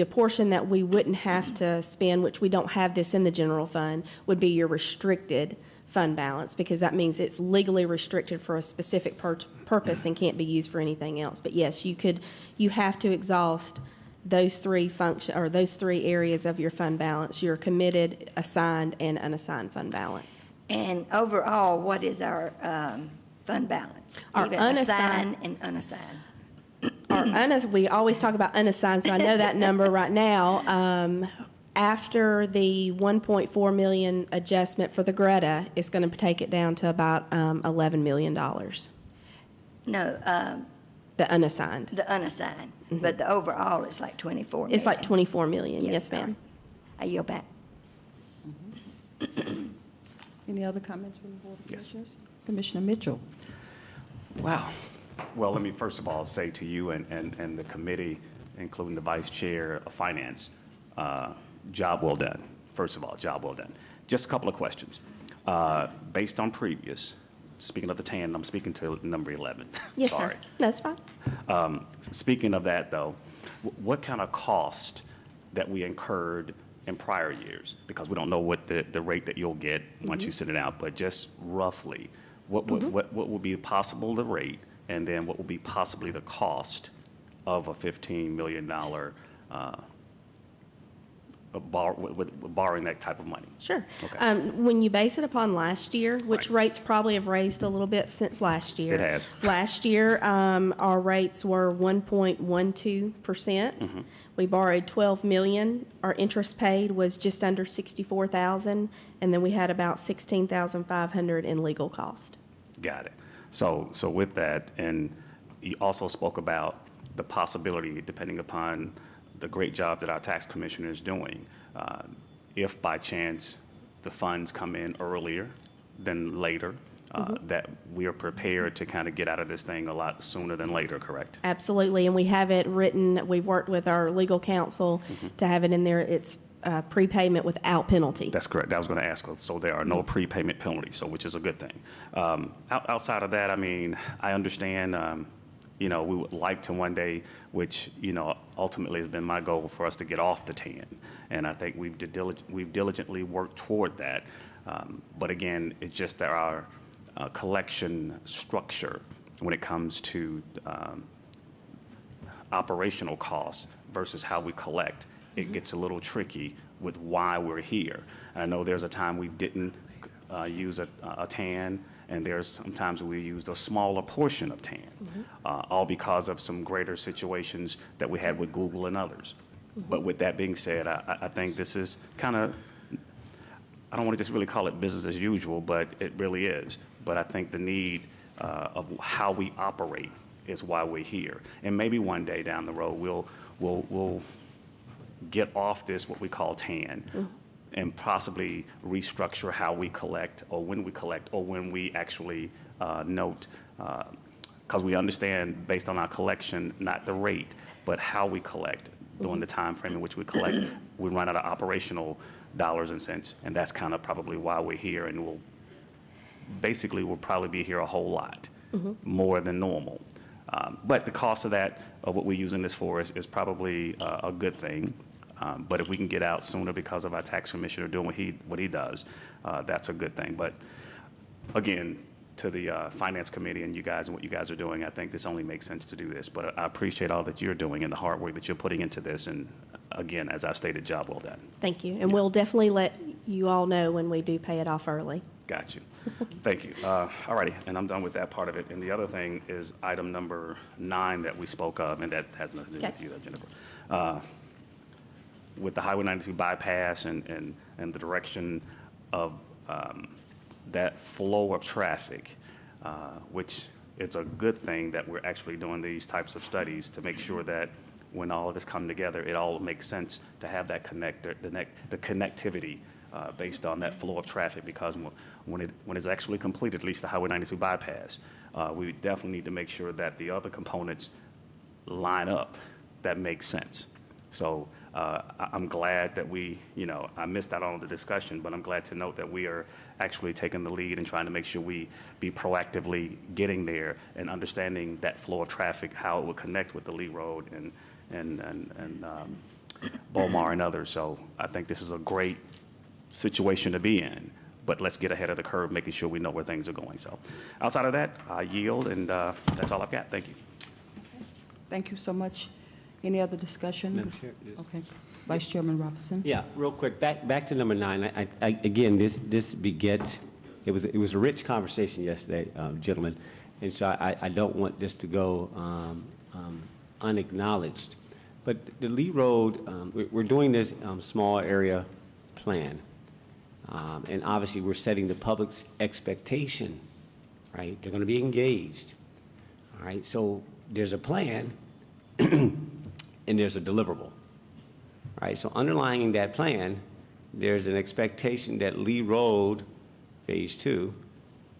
Speaker 16: portion that we wouldn't have to spend, which we don't have this in the general fund, would be your restricted fund balance, because that means it's legally restricted for a specific purpose and can't be used for anything else. But yes, you have to exhaust those three areas of your fund balance: your committed, assigned, and unassigned fund balance.
Speaker 10: And overall, what is our fund balance?
Speaker 16: Our
Speaker 10: even assigned and unassigned.
Speaker 16: We always talk about unassigned, so I know that number right now. After the $1.4 million adjustment for the Greta, it's going to take it down to about $11 million.
Speaker 10: No.
Speaker 16: The unassigned.
Speaker 10: The unassigned. Mm-hmm. But the overall is like 24 million.
Speaker 16: It's like 24 million, yes ma'am.
Speaker 10: I yield back.
Speaker 1: Any other comments from the Board of Commissioners? Commissioner Mitchell.
Speaker 8: Wow. Well, let me first of all say to you and the committee, including the Vice Chair of Finance, job well done. First of all, job well done. Just a couple of questions. Based on previous, speaking of the TAN, I'm speaking to number 11.
Speaker 16: Yes,
Speaker 8: Sorry.
Speaker 16: sir. That's fine.
Speaker 8: Speaking of that, though, what kind of cost that we incurred in prior years? Because we don't know what the rate that you'll get once you send it out, but just roughly, what would be possible the rate, and then what would be possibly the cost of a $15 million borrowing that type of money?
Speaker 16: Sure.
Speaker 8: Okay.
Speaker 16: When you base it upon last year, which rates probably have raised a little bit since last year.
Speaker 8: It has.
Speaker 16: Last year, our rates were 1.12%. We borrowed $12 million. Our interest paid was just under $64,000, and then we had about $16,500 in legal cost.
Speaker 8: Got it. So with that, and you also spoke about the possibility, depending upon the great job that our tax commissioner is doing, if by chance the funds come in earlier than later, that we are prepared to kind of get out of this thing a lot sooner than later, correct?
Speaker 16: Absolutely, and we have it written, we've worked with our legal counsel to have it in there. It's prepayment without penalty.
Speaker 8: That's correct. I was going to ask. So there are no prepayment penalties, so which is a good thing. Outside of that, I mean, I understand, we would like to one day, which, ultimately has been my goal for us to get off the 10. And I think we've diligently worked toward that. But again, it's just that our collection structure when it comes to operational costs versus how we collect, it gets a little tricky with why we're here. And I know there's a time we didn't use a TAN, and there's sometimes we used a smaller portion of TAN, all because of some greater situations that we had with Google and others. But with that being said, I think this is kind of, I don't want to just really call it business as usual, but it really is. But I think the need of how we operate is why we're here. And maybe one day down the road, we'll get off this, what we call TAN, and possibly restructure how we collect or when we actually note, because we understand based on our collection, not the rate, but how we collect during the time frame in which we collect. We run out of operational dollars and cents, and that's kind of probably why we're here, and we'll probably be here a whole lot more than normal. But the cost of that, of what we're using this for, is probably a good thing. But if we can get out sooner because of our tax commissioner doing what he does, that's a good thing. But again, to the finance committee and you guys and what you guys are doing, I think this only makes sense to do this. But I appreciate all that you're doing and the hard work that you're putting into this. And again, as I stated, job well done.
Speaker 16: Thank you, and we'll definitely let you all know when we do pay it off early.
Speaker 8: Got you. Thank you. All righty, and I'm done with that part of it. And the other thing is item number 9 that we spoke of, and that has nothing to do with you, Jennifer. With the Highway 92 bypass and the direction of that flow of traffic, which it's a good thing that we're actually doing these types of studies to make sure that when all of this come together, it all makes sense to have that the connectivity based on that flow of traffic, because when it's actually completed, at least the Highway 92 bypass, we definitely need to make sure that the other components line up that make sense. So I'm glad that I missed out on the discussion, but I'm glad to note that we are actually taking the lead and trying to make sure we be proactively getting there and understanding that flow of traffic, how it would connect with the Lee Road and Beaumar and others. So I think this is a great situation to be in, but let's get ahead of the curve, making sure we know where things are going. So outside of that, I yield, and that's all I've got. Thank you.
Speaker 1: Thank you so much. Any other discussion?
Speaker 9: Madam Chair, yes.
Speaker 1: Okay. Vice Chairman Robinson?
Speaker 9: Yeah, real quick, back to number 9. Again, this begets, it was a rich conversation yesterday, gentlemen, and so I don't want this to go unacknowledged. But the Lee Road, we're doing this small area plan, and obviously we're setting the public's expectation, right? They're going to be engaged, all right? So there's a plan, and there's a deliverable, right? So underlying that plan, there's an expectation that Lee Road Phase 2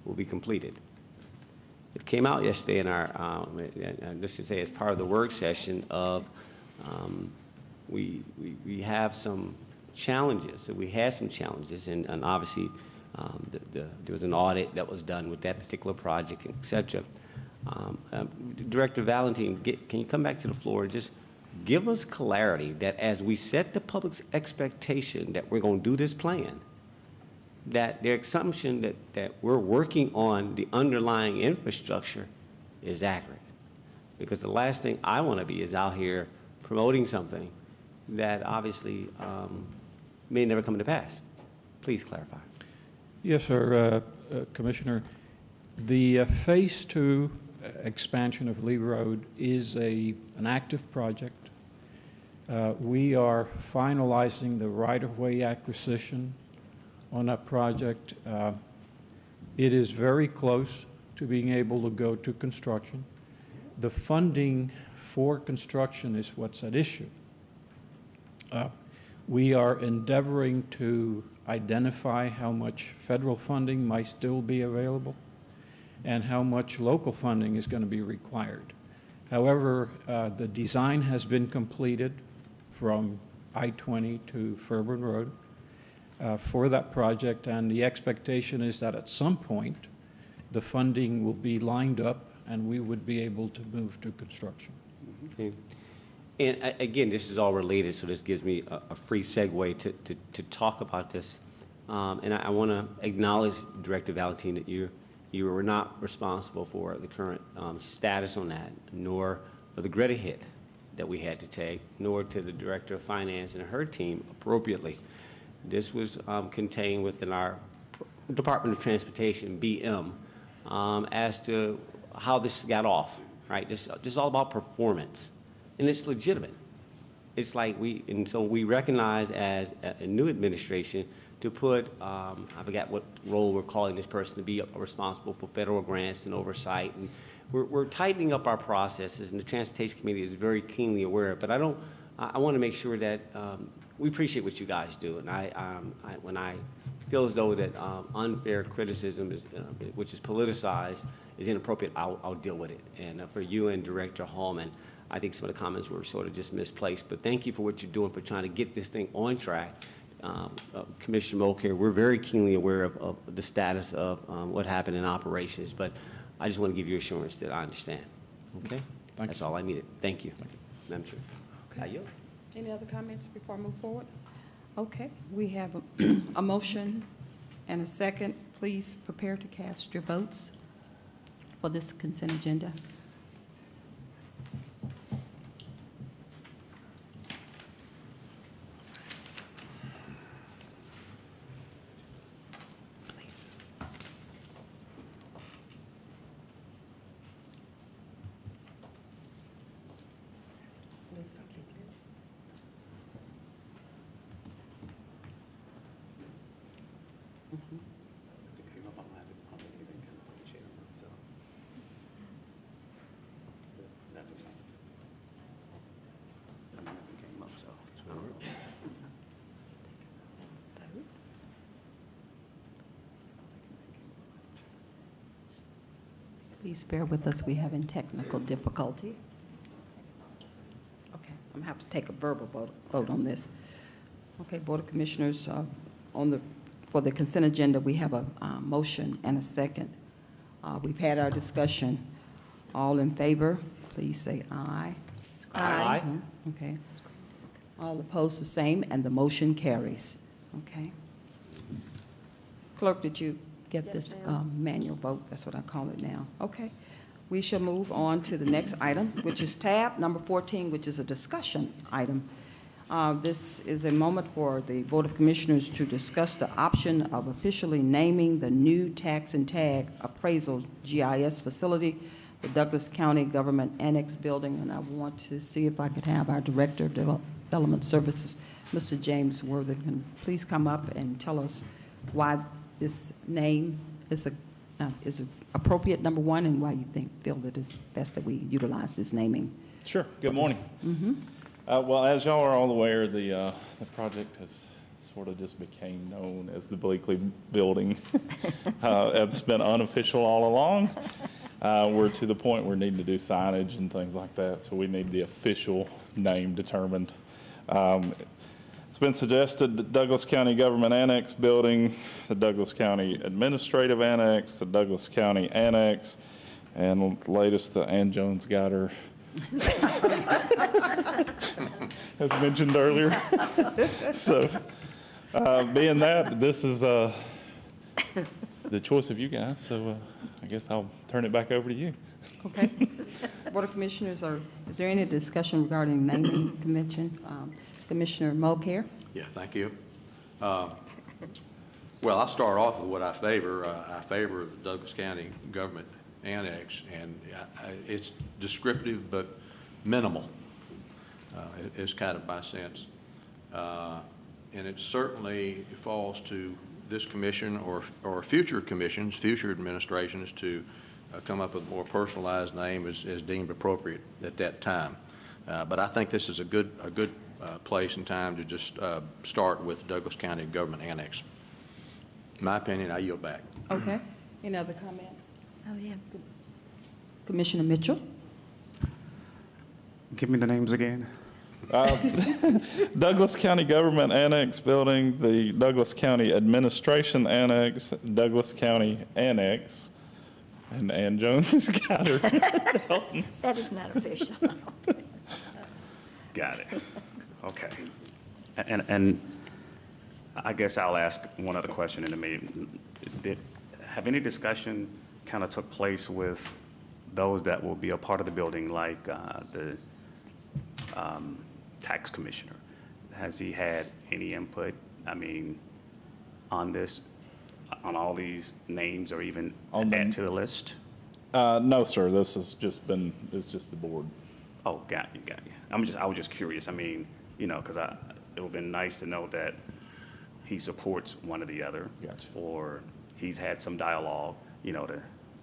Speaker 9: will be completed. It came out yesterday in our, let's just say as part of the work session of, we have some challenges. So we had some challenges, and obviously there was an audit that was done with that particular project, et cetera. Director Valentin, can you come back to the floor and just give us clarity that as we set the public's expectation that we're going to do this plan, that their assumption that we're working on the underlying infrastructure is accurate. Because the last thing I want to be is out here promoting something that obviously may never come to pass. Please clarify.
Speaker 14: Yes, sir, Commissioner. The Phase 2 expansion of Lee Road is an active project. We are finalizing the right-of-way acquisition on that project. It is very close to being able to go to construction. The funding for construction is what's at issue. We are endeavoring to identify how much federal funding might still be available. and how much local funding is going to be required. However, the design has been completed from I-20 to Fairburn Road for that project, and the expectation is that at some point, the funding will be lined up and we would be able to move to construction.
Speaker 9: Okay. And again, this is all related, so this gives me a free segue to talk about this. And I want to acknowledge, Director Valentin, that you were not responsible for the current status on that, nor for the Greta hit that we had to take, nor to the Director of Finance and her team appropriately. This was contained within our Department of Transportation, BM, as to how this got off, right? This is all about performance, and it's legitimate. It's like so we recognize as a new administration to put, I forgot what role we're calling this person to be responsible for federal grants and oversight. And we're tightening up our processes, and the Transportation Committee is very keenly aware. But I want to make sure that we appreciate what you guys do. And when I feel as though that unfair criticism is, which is politicized, is inappropriate, I'll deal with it. And for you and Director Hallman, I think some of the comments were sort of just misplaced. But thank you for what you're doing for trying to get this thing on track. Commissioner Mulcair, we're very keenly aware of the status of what happened in operations, but I just want to give you assurance that I understand. Okay? That's all I needed. Thank you. Madam Chair.
Speaker 1: Okay. Any other comments before I move forward? Okay, we have a motion and a second. Please prepare to cast your votes for this consent agenda. Please bear with us, we're having technical difficulty. Okay, I'm gonna have to take a verbal vote on this. Okay, Board of Commissioners, for the consent agenda, we have a motion and a second. We've had our discussion. All in favor, please say aye.
Speaker 9: Aye.
Speaker 1: Okay. All opposed, the same, and the motion carries. Okay. Clerk, did you get this manual vote? That's what I call it now. Okay. We shall move on to the next item, which is tab number 14, which is a discussion item. This is a moment for the Board of Commissioners to discuss the option of officially naming the new tax and tag appraisal GIS facility, the Douglas County Government Annex Building. And I want to see if I could have our Director of Development Services, Mr. James Worthington, please come up and tell us why this name is appropriate, number one, and why you feel that it's best that we utilize this naming.
Speaker 17: Sure. Good morning. Well, as y'all are all aware, the project has sort of just became known as the Bleakley Building. It's been unofficial all along. We're to the point where we need to do signage and things like that, so we need the official name determined. It's been suggested that Douglas County Government Annex Building, the Douglas County Administrative Annex, the Douglas County Annex, and the latest, the Ann Jones Guider, as mentioned earlier. So, being that, this is the choice of you guys, so I guess I'll turn it back over to you.
Speaker 1: Okay. Board of Commissioners, is there any discussion regarding naming convention? Commissioner Mulcair?
Speaker 5: Yeah, thank you. Well, I'll start off with what I favor. I favor the Douglas County Government Annex, and it's descriptive but minimal. It's kind of my sense. And it certainly falls to this commission or future commissions, future administrations to come up with a more personalized name as deemed appropriate at that time. But I think this is a good place and time to just start with Douglas County Government Annex. In my opinion, I yield back.
Speaker 1: Okay. Any other comment?
Speaker 10: Oh, yeah.
Speaker 1: Commissioner Mitchell?
Speaker 8: Give me the names again.
Speaker 17: Douglas County Government Annex Building, the Douglas County Administration Annex, Douglas County Annex, and Ann Jones has got her.
Speaker 10: That is not official.
Speaker 8: Got it. Okay. And I guess I'll ask one other question in a minute. Have any discussion kind of took place with those that will be a part of the building, like the tax commissioner? Has he had any input, I mean, on this, on all these names, or even add to the list?
Speaker 17: No, sir, this has just been, it's just the board.
Speaker 8: Oh, got you. I was just curious. I mean, you know, because it would have been nice to know that he supports one or the other.
Speaker 17: Gotcha.
Speaker 8: Or he's had some dialogue, you know,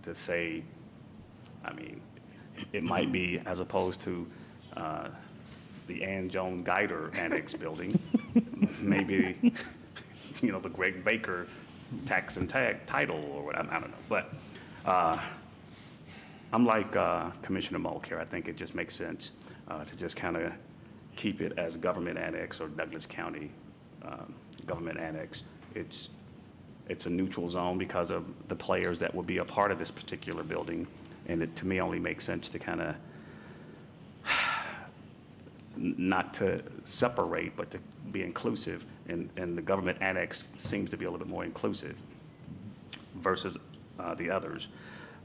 Speaker 8: to say, I mean, it might be as opposed to the Ann Joan Guider Annex building, maybe, you know, the Greg Baker tax and tag title or what, I don't know. But I'm like Commissioner Mulcair. I think it just makes sense to just kind of keep it as government annex or Douglas County government annex. It's a neutral zone because of the players that will be a part of this particular building. And it, to me, only makes sense to kind of not to separate, but to be inclusive. And the government annex seems to be a little bit more inclusive versus the others.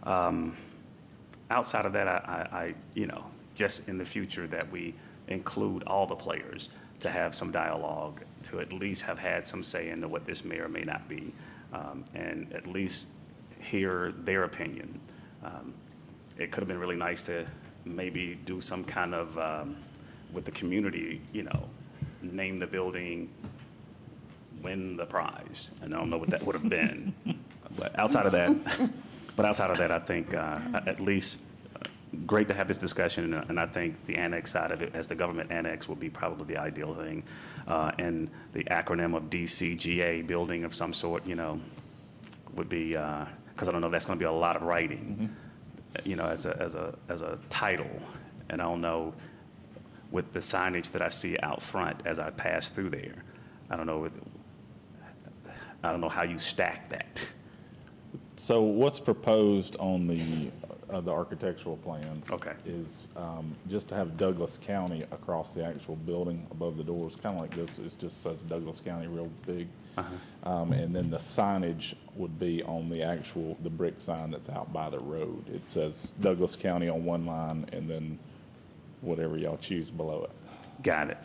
Speaker 8: Outside of that, I, you know, just in the future that we include all the players to have some dialogue, to at least have had some say into what this may or may not be, and at least hear their opinion. It could have been really nice to maybe do some kind of, with the community, you know, name the building, win the prize. And I don't know what that would have been. But outside of that, I think at least great to have this discussion, and I think the annex side of it, as the government annex, will be probably the ideal thing. And the acronym of DCGA, building of some sort, you know, would be, because I don't know if that's going to be a lot of writing, you know, as a title. And I don't know, with the signage that I see out front as I pass through there, I don't know how you stack that.
Speaker 17: So what's proposed on the architectural plans is just to have Douglas County across the actual building above the doors, kind of like this. It just says Douglas County real big. And then the signage would be on the brick sign that's out by the road. It says Douglas County on one line and then whatever y'all choose below it.
Speaker 8: Got it.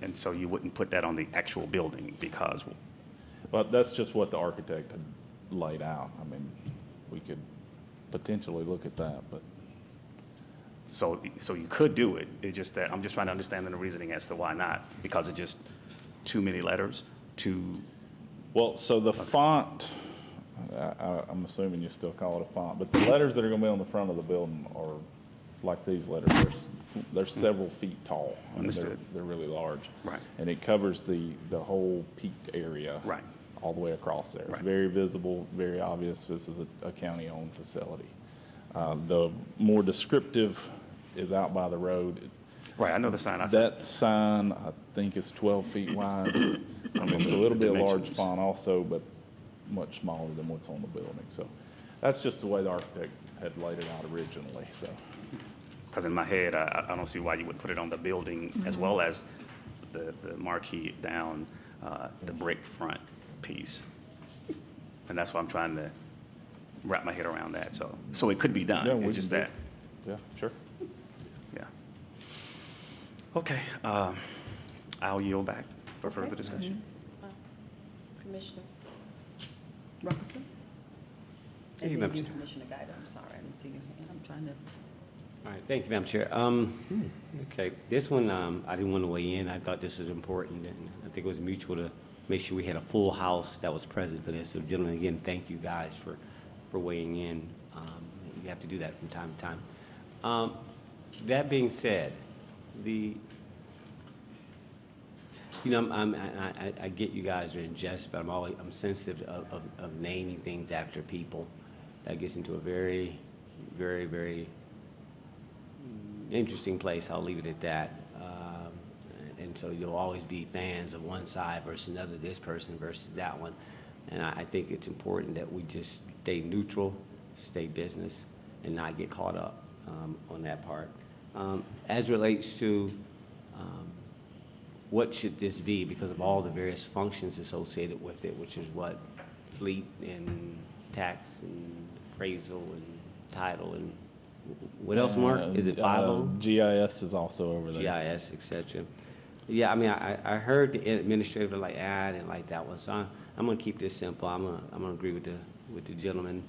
Speaker 8: And so you wouldn't put that on the actual building because?
Speaker 17: Well, that's just what the architect had laid out. I mean, we could potentially look at that, but.
Speaker 8: So you could do it. It's just that I'm just trying to understand the reasoning as to why not, because it's just too many letters,
Speaker 17: Well, so the font, I'm assuming you still call it a font, but the letters that are going to be on the front of the building are like these letters. They're several feet tall. I mean, they're really large.
Speaker 8: Right.
Speaker 17: And it covers the whole peaked area.
Speaker 8: Right.
Speaker 17: All the way across there.
Speaker 8: Right.
Speaker 17: It's very visible, very obvious this is a county-owned facility. The more descriptive is out by the road.
Speaker 8: Right, I know the sign.
Speaker 17: That sign, I think, is 12 feet wide. I mean, so it'll be a large font also, but much smaller than what's on the building. So that's just the way the architect had laid it out originally, so.
Speaker 8: Because in my head, I don't see why you would put it on the building as well as the marquee down the brick front piece. And that's why I'm trying to wrap my head around that. So it could be done.
Speaker 17: Yeah,
Speaker 8: it's just that.
Speaker 17: Yeah, sure.
Speaker 8: Yeah. Okay. I'll yield back for further discussion.
Speaker 1: Commissioner Robinson?
Speaker 9: Thank you,
Speaker 1: And then
Speaker 9: Madam Chair.
Speaker 1: Commissioner Guider, I'm sorry, I didn't see your hand. I'm trying to.
Speaker 9: All right, thank you, Madam Chair. Okay, this one, I didn't want to weigh in. I thought this was important, and I think it was mutual to make sure we had a full house that was present for this. So, gentlemen, again, thank you guys for weighing in. You have to do that from time to time. That being said, I get you guys are in jest, but I'm sensitive of naming things after people. that gets into a very, very, very interesting place. I'll leave it at that. And so you'll always be fans of one side versus another, this person versus that one. And I think it's important that we just stay neutral, stay business, and not get caught up on that part. As relates to what should this be, because of all the various functions associated with it, which is what fleet and tax and appraisal and title and what else, Mark? Is it 5
Speaker 17: GIS is also over there.
Speaker 9: GIS, et cetera. Yeah, I mean, I heard the administrator like, I didn't like that one, so I'm gonna keep this simple. I'm gonna agree with the gentleman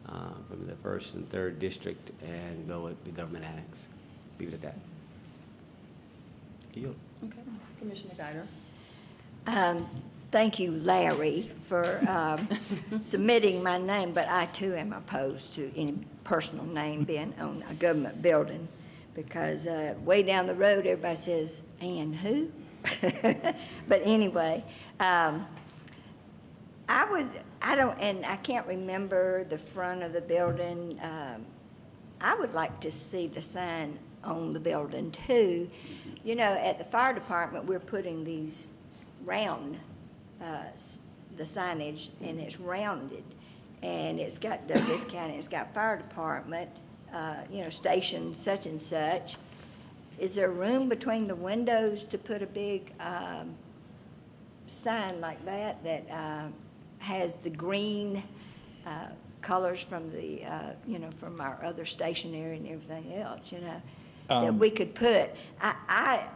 Speaker 9: from the 1st and 3rd district and go with the government annex. Leave it at that. Yield.
Speaker 1: Okay, Commissioner Guider.
Speaker 10: Thank you, Larry, for submitting my name, but I too am opposed to any personal name being on a government building, because way down the road, everybody says, and who? But anyway, and I can't remember the front of the building. I would like to see the sign on the building too. You know, at the fire department, we're putting these round, the signage, and it's rounded. And it's got Douglas County, it's got fire department, you know, station such and such. Is there room between the windows to put a big sign like that has the green colors from the, you know, from our other stationery and everything else, you know, that we could put? I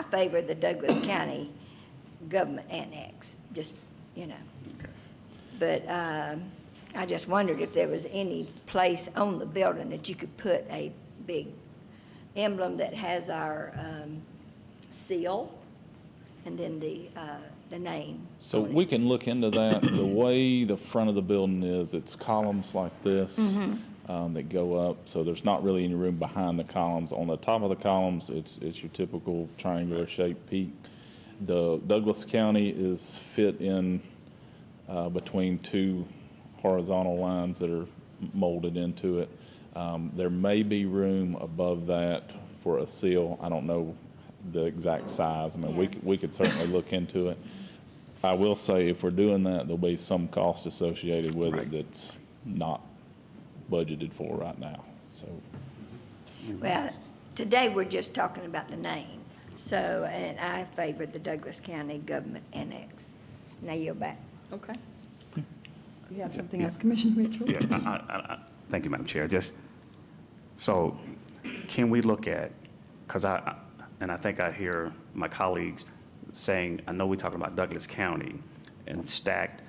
Speaker 10: favor the Douglas County government annex, just, you know. Okay. But I just wondered if there was any place on the building that you could put a big emblem that has our seal and then the name.
Speaker 17: So we can look into that. The way the front of the building is, it's columns like this that go up, so there's not really any room behind the columns. On the top of the columns, it's your typical triangular shaped peak. The Douglas County is fit in between two horizontal lines that are molded into it. There may be room above that for a seal. I don't know the exact size. I mean, we could certainly look into it. I will say, if we're doing that, there'll be some cost associated with it that's not budgeted for right now. So,
Speaker 10: well, today we're just talking about the name. So, and I favor the Douglas County government annex. Now you're back.
Speaker 1: Okay. You have something else, Commissioner Mitchell?
Speaker 8: Yeah, thank you, Madam Chair. Just, so can we look at, because I think I hear my colleagues saying, I know we're talking about Douglas County and stacked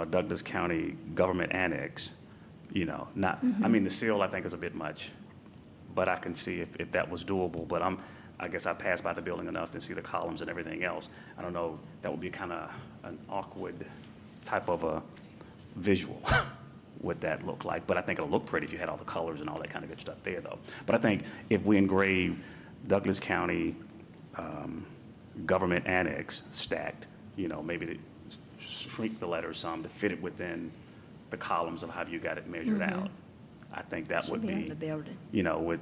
Speaker 8: Douglas County government annex, you know, not, I mean, the seal I think is a bit much, but I can see if that was doable, but I guess I passed by the building enough to see the columns and everything else. I don't know, that would be kind of an awkward type of a visual what that look like, but I think it'll look pretty if you had all the colors and all that kind of good stuff there, though. But I think if we engrave Douglas County government annex stacked, you know, maybe to shrink the letters some to fit it within the columns of how you got it measured out. I think that would be,
Speaker 10: on the building.
Speaker 8: you know, with,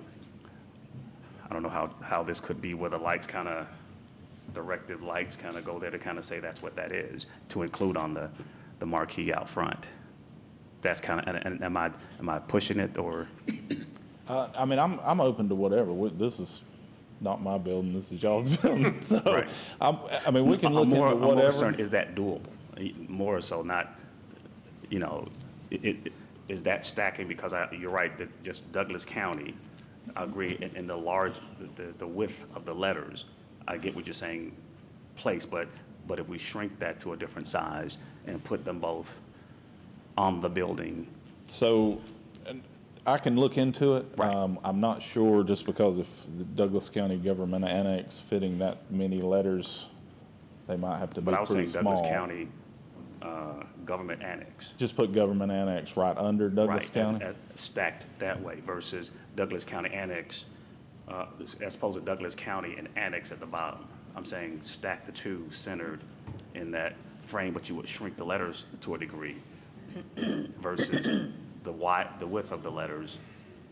Speaker 8: I don't know how this could be where the lights kind of, directive lights kind of go there to kind of say that's what that is, to include on the marquee out front. That's kind of, and am I pushing it, or?
Speaker 17: I mean, I'm open to whatever. This is not my building. This is y'all's building. So,
Speaker 8: Right.
Speaker 17: I mean, we can look into
Speaker 8: I'm more
Speaker 17: whatever.
Speaker 8: concerned, is that doable? More so not, you know, is that stacking? Because you're right, that just Douglas County, I agree, in the large, the width of the letters, I get what you're saying, place, but if we shrink that to a different size and put them both on the building.
Speaker 17: So I can look into it.
Speaker 8: Right.
Speaker 17: I'm not sure, just because if the Douglas County government annex fitting that many letters, they might have to be
Speaker 8: But I was
Speaker 17: pretty
Speaker 8: saying
Speaker 17: small.
Speaker 8: Douglas County government annex.
Speaker 17: Just put government annex right under Douglas
Speaker 8: Right,
Speaker 17: County?
Speaker 8: stacked that way versus Douglas County annex, as opposed to Douglas County and annex at the bottom. I'm saying stack the two centered in that frame, but you would shrink the letters to a degree versus the width of the letters,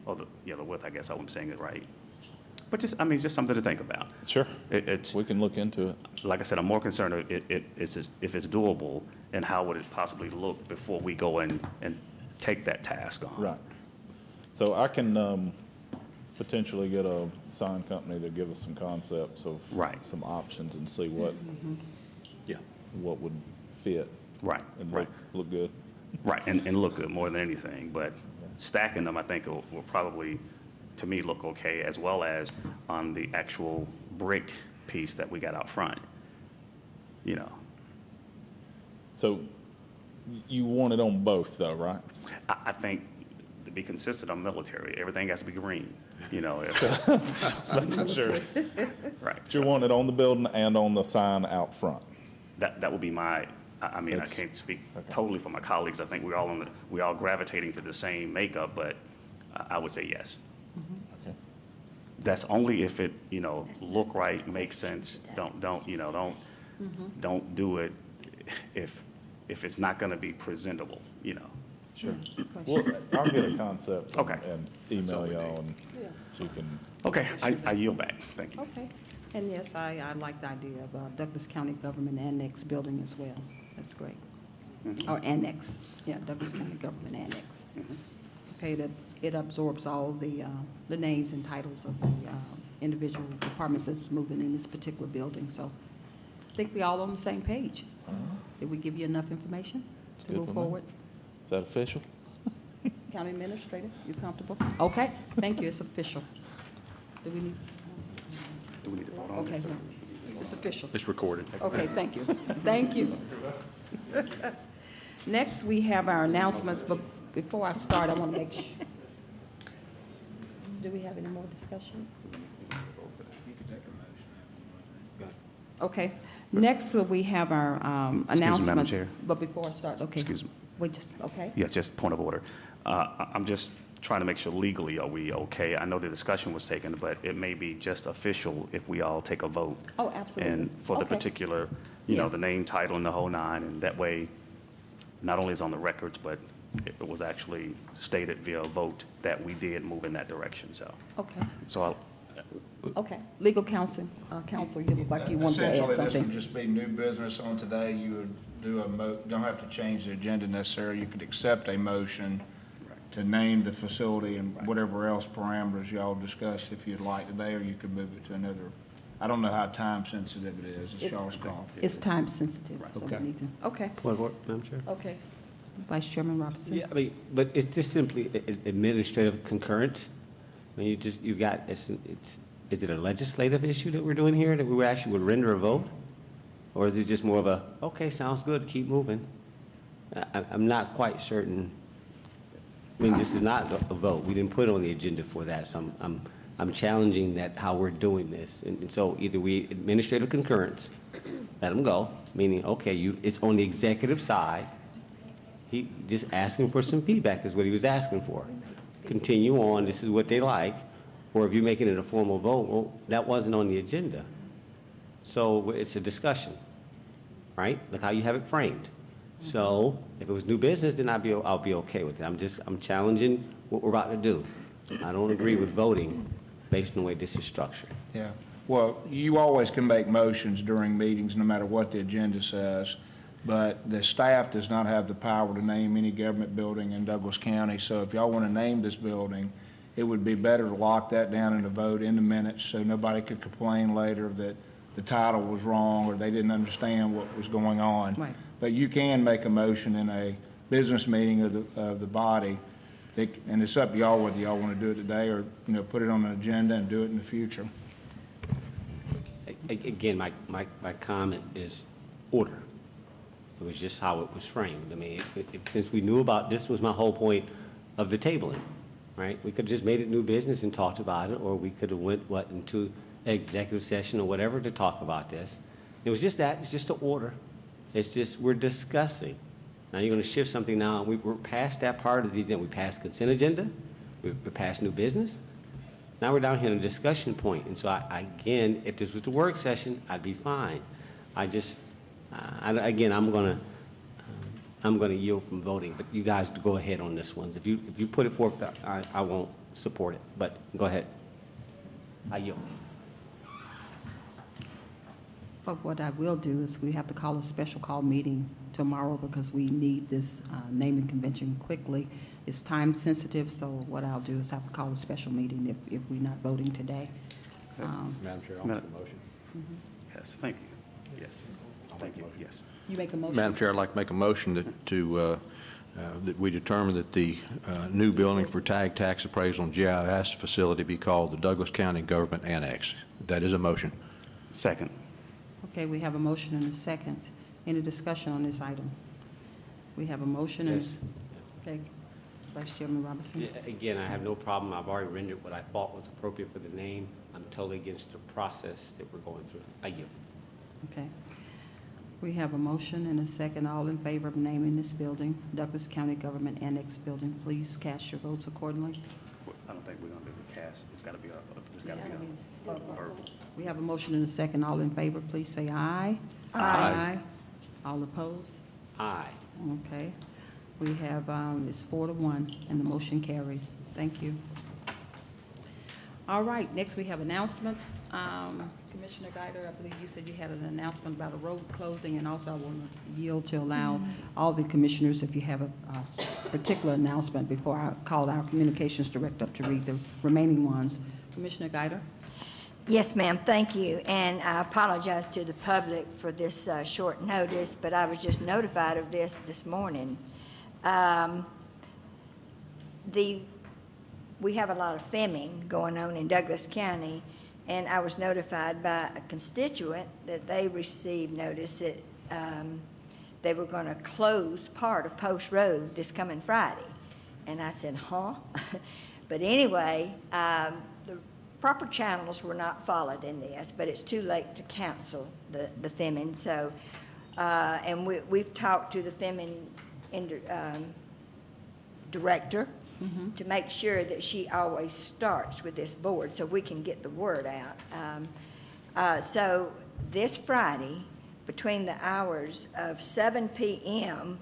Speaker 8: or the width, I guess I'm saying it right. But just, I mean, it's just something to think about.
Speaker 17: Sure.
Speaker 8: It's,
Speaker 17: We can look into it.
Speaker 8: like I said, I'm more concerned if it's doable, and how would it possibly look before we go and take that task on.
Speaker 17: Right. So I can potentially get a sign company to give us some concepts of
Speaker 8: Right.
Speaker 17: some options and see what,
Speaker 8: Yeah.
Speaker 17: what would fit
Speaker 8: Right,
Speaker 17: and
Speaker 8: right.
Speaker 17: look good.
Speaker 8: Right, and look good more than anything, but stacking them, I think, will probably, to me, look okay, as well as on the actual brick piece that we got out front, you know.
Speaker 17: So you want it on both though, right?
Speaker 8: I think to be consistent on military, everything has to be green, you know.
Speaker 17: Sure.
Speaker 8: Right.
Speaker 17: So you want it on the building and on the sign out front?
Speaker 8: That would be my, I mean, I
Speaker 17: That's-
Speaker 8: can't speak totally for my colleagues. I think we're all gravitating to the same makeup, but I would say yes.
Speaker 17: Okay.
Speaker 8: That's only if it, you know, look right, makes sense. Don't do it if it's not gonna be presentable, you know.
Speaker 17: Sure. Well, I'll get a concept
Speaker 8: Okay.
Speaker 17: and email y'all and so you can.
Speaker 8: Okay, I yield back. Thank you.
Speaker 1: Okay. And yes, I like the idea of Douglas County Government Annex building as well. That's great. Or annex, yeah, Douglas County Government Annex. Okay, that it absorbs all the names and titles of the individual departments that's moving in this particular building. So I think we all on the same page. Did we give you enough information to
Speaker 17: good
Speaker 1: move
Speaker 17: with me.
Speaker 1: forward?
Speaker 17: Is that official?
Speaker 1: County Administrator, you comfortable? Okay, thank you, it's official. Do we need?
Speaker 8: Do we need to vote on
Speaker 1: Okay,
Speaker 8: this?
Speaker 1: no, it's official.
Speaker 8: It's recorded.
Speaker 1: Okay, thank you. Thank you. Next, we have our announcements, but before I start, I want to make sure. Do we have any more discussion? Okay. Next, we have our announcements.
Speaker 8: Madam Chair.
Speaker 1: But before I start, okay.
Speaker 8: Excuse me.
Speaker 1: Wait, just, okay.
Speaker 8: Yeah, just point of order. I'm just trying to make sure legally, are we okay? I know the discussion was taken, but it may be just official if we all take a vote.
Speaker 1: Oh, absolutely.
Speaker 8: And for the
Speaker 1: Okay.
Speaker 8: particular, you know,
Speaker 1: Yeah.
Speaker 8: the name, title, and the whole nine, and that way, not only is on the records, but it was actually stated via a vote that we did move in that direction, so.
Speaker 1: Okay,
Speaker 8: So
Speaker 1: okay. Legal counsel, counsel, you look like you want to add
Speaker 11: Essentially, this would
Speaker 1: something.
Speaker 11: just be new business on today. You would do don't have to change the agenda necessarily. You could accept a motion to name the facility and whatever else parameters y'all discussed if you'd like today, or you could move it to another. I don't know how time sensitive it is. It's y'all's call.
Speaker 1: It's time sensitive, so we
Speaker 9: Okay.
Speaker 1: need to, okay,
Speaker 9: Point of order, Madam Chair?
Speaker 1: okay. Vice Chairman Robinson?
Speaker 9: Yeah, I mean, but it's just simply administrative concurrence. I mean, you got, is it a legislative issue that we're doing here, that we actually would render a vote? Or is it just more of a, okay, sounds good, keep moving? I'm not quite certain. I mean, this is not a vote. We didn't put it on the agenda for that, so I'm challenging that, how we're doing this. And so either we administrative concurrence, let them go, meaning, okay, it's on the executive side. He just asking for some feedback is what he was asking for. Continue on, this is what they like. Or if you're making it a formal vote, well, that wasn't on the agenda. So it's a discussion, right? Look how you have it framed. So if it was new business, then I'll be okay with it. I'm challenging what we're about to do. I don't agree with voting based on the way this is structured.
Speaker 11: Yeah. Well, you always can make motions during meetings, no matter what the agenda says, but the staff does not have the power to name any government building in Douglas County. So if y'all want to name this building, it would be better to lock that down in a vote in the minutes so nobody could complain later that the title was wrong or they didn't understand what was going on.
Speaker 1: Right.
Speaker 11: But you can make a motion in a business meeting of the body, and it's up to y'all whether y'all want to do it today or, put it on an agenda and do it in the future.
Speaker 9: Again, my comment is order. It was just how it was framed. I mean, since we knew about, this was my whole point of the tabling, right? We could have just made it new business and talked about it, or we could have went, into executive session or whatever to talk about this. It was just that, it's just an order. It's just, we're discussing. Now you're going to shift something now. We're past that part of the agenda. We passed consent agenda. We're past new business. Now we're down here in a discussion point. And so again, if this was the work session, I'd be fine. Again, I'm going to I'm going to yield from voting, but you guys go ahead on this one. If you put it forth, I won't support it, but go ahead. I yield.
Speaker 1: But what I will do is we have to call a special call meeting tomorrow because we need this naming convention quickly. It's time sensitive, so what I'll do is have to call a special meeting if we're not voting today.
Speaker 5: Madam Chair, I'll make a motion.
Speaker 8: Yes, thank you. Yes, thank you, yes.
Speaker 1: You make a motion?
Speaker 5: Madam Chair, I'd like to make a motion that we determine that the new building for tag tax appraisal and GIS facility be called the Douglas County Government Annex. That is a motion.
Speaker 8: Second.
Speaker 1: Okay, we have a motion and a second. Any discussion on this item? We have a motion and...
Speaker 9: Yes.
Speaker 1: Okay, Vice Chairman Robinson?
Speaker 9: Yeah, again, I have no problem. I've already rendered what I thought was appropriate for the name. I'm totally against the process that we're going through. I yield.
Speaker 1: Okay. We have a motion and a second. All in favor of naming this building Douglas County Government Annex Building, please cast your votes accordingly.
Speaker 8: I don't think we're going to do the cast. It's got to be a verbal.
Speaker 1: We have a motion and a second. All in favor, please say aye.
Speaker 5: Aye.
Speaker 1: All opposed?
Speaker 9: Aye.
Speaker 1: Okay. We have, it's 4-1, and the motion carries. Thank you. All right, next we have announcements. Commissioner Guider, I believe you said you had an announcement about a road closing, and also I want to yield to allow all the commissioners, if you have a particular announcement, before I call our communications director up to read the remaining ones. Commissioner Guider?
Speaker 10: Yes, ma'am, thank you. And I apologize to the public for this short notice, but I was just notified of this morning. We have a lot of filming going on in Douglas County, and I was notified by a constituent that they received notice that they were going to close part of Post Road this coming Friday. And I said, huh? But anyway, the proper channels were not followed in this, but it's too late to cancel the filming. So, and we've talked to the filming director to make sure that she always starts with this board so we can get the word out. So this Friday, between the hours of 7 p.m.,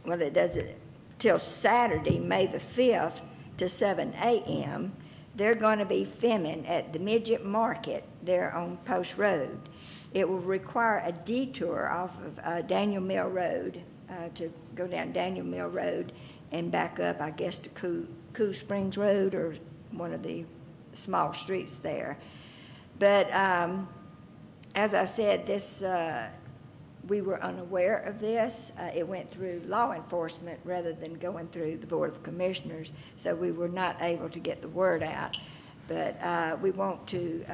Speaker 10: well, it does it till Saturday, May the 5th, to 7 a.m., they're going to be filming at the Midget Market there on Post Road. It will require a detour off of Daniel Mill Road to go down Daniel Mill Road and back up, I guess, to Cool Springs Road or one of the small streets there. But as I said, we were unaware of this. It went through law enforcement rather than going through the Board of Commissioners, so we were not able to get the word out. But we want to,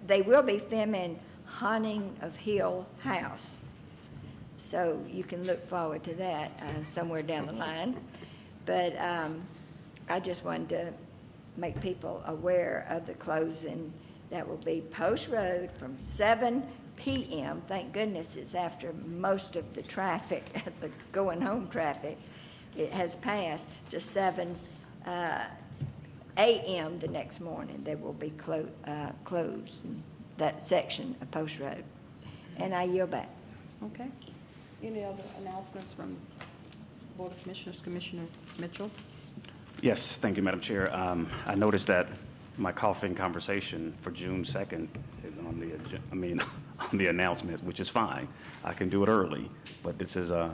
Speaker 10: they will be filming Haunting of Hill House. So you can look forward to that somewhere down the line. But I just wanted to make people aware of the closing that will be Post Road from 7 p.m. Thank goodness it's after most of the traffic, the going home traffic, it has passed, to 7 a.m. the next morning. They will be closed, that section of Post Road. And I yield back.
Speaker 1: Okay. Any other announcements from Board of Commissioners? Commissioner Mitchell?
Speaker 8: Yes, thank you, Madam Chair. I noticed that my coffin conversation for June 2nd is on the announcement, which is fine. I can do it early, but this is a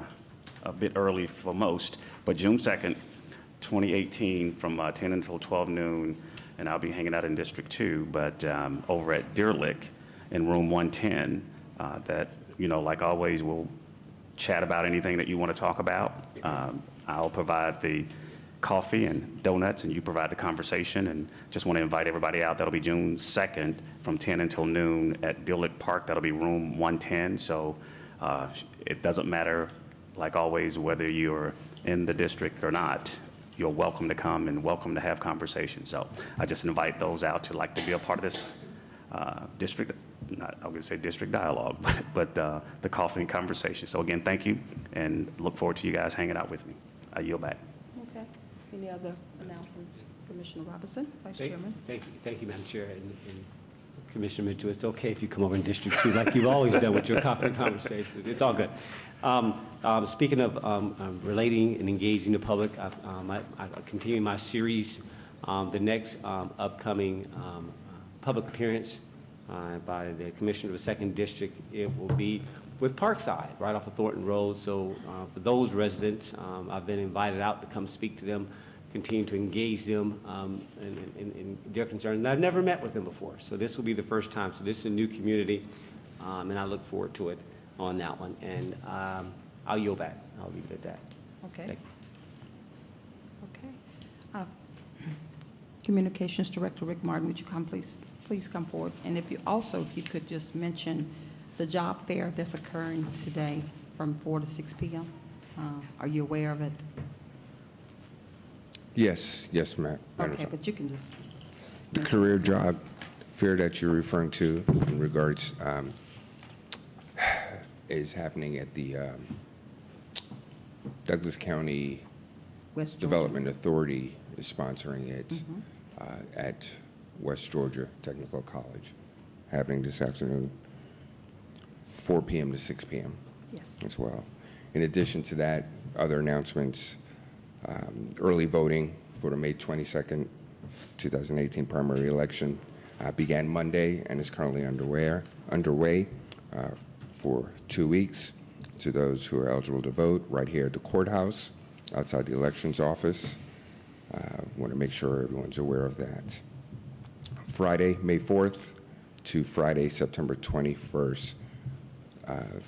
Speaker 8: bit early for most. But June 2nd, 2018, from 10 until 12 noon, and I'll be hanging out in District 2, but over at Deer Lick in room 110, that, like always, we'll chat about anything that you want to talk about. I'll provide the coffee and donuts, and you provide the conversation, and just want to invite everybody out. That'll be June 2nd from 10 until noon at Deer Lick Park. That'll be room 110, so it doesn't matter, like always, whether you're in the district or not. You're welcome to come and welcome to have conversations. So I just invite those out to like to be a part of this district, not I'm going to say district dialogue, but the coffee and conversation. So again, thank you, and look forward to you guys hanging out with me. I yield back.
Speaker 1: Okay. Any other announcements? Commissioner Robinson, Vice Chairman.
Speaker 9: Thank you, Madam Chair. And Commissioner Mitchell, it's okay if you come over in District 2 like you've always done with your conversations. It's all good. Speaking of relating and engaging the public, I continue my series. The next upcoming public appearance by the Commissioner of the 2nd District, it will be with Parkside, right off of Thornton Road. So for those residents, I've been invited out to come speak to them, continue to engage them in their concerns. And I've never met with them before, so this will be the first time. So this is a new community, and I look forward to it on that one. And I'll yield back. I'll leave it at that.
Speaker 1: Okay. Okay. Communications Director Rick Martin, would you come, please come forward? And if you could just mention the job fair that's occurring today from 4 to 6 p.m. Are you aware of it?
Speaker 18: Yes, ma'am.
Speaker 1: Okay, but you can just.
Speaker 18: The career job fair that you're referring to in regards is happening at the Douglas County
Speaker 1: West
Speaker 18: Development Authority is sponsoring it at West Georgia Technical College, happening this afternoon, 4 p.m. to 6 p.m.
Speaker 1: Yes.
Speaker 18: As well. In addition to that, other announcements, early voting for the May 22nd, 2018 primary election began Monday and is currently underway for 2 weeks. To those who are eligible to vote, right here at the courthouse, outside the elections office. Want to make sure everyone's aware of that. Friday, May 4th to Friday, September 21st.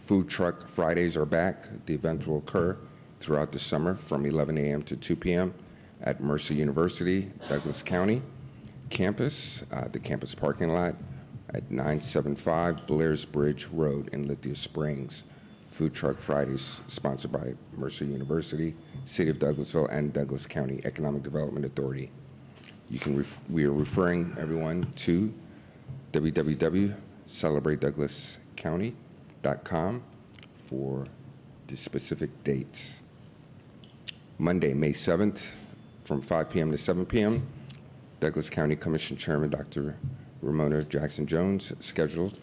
Speaker 18: Food Truck Fridays are back. The event will occur throughout the summer from 11 a.m. to 2 p.m. at Mercer University, Douglas County campus, the campus parking lot at 975 Blairs Bridge Road in Lithia Springs. Food Truck Fridays sponsored by Mercer University, City of Douglasville, and Douglas County Economic Development Authority. We are referring everyone to www.celebratedouglascounty.com for the specific dates. Monday, May 7th, from 5 p.m. to 7 p.m., Douglas County Commission Chairman Dr. Ramona Jackson Jones scheduled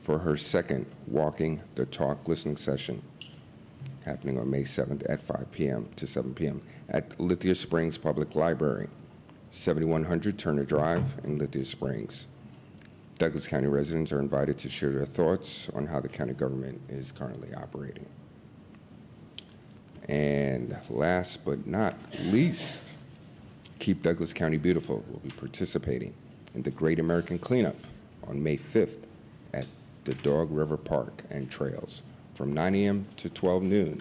Speaker 18: for her second Walking the Talk listening session, happening on May 7th at 5 p.m. to 7 p.m. at Lithia Springs Public Library, 7100 Turner Drive in Lithia Springs. Douglas County residents are invited to share their thoughts on how the county government is currently operating. And last but not least, Keep Douglas County Beautiful will be participating in the Great American Cleanup on May 5th at the Dog River Park and Trails from 9 a.m. to 12 noon.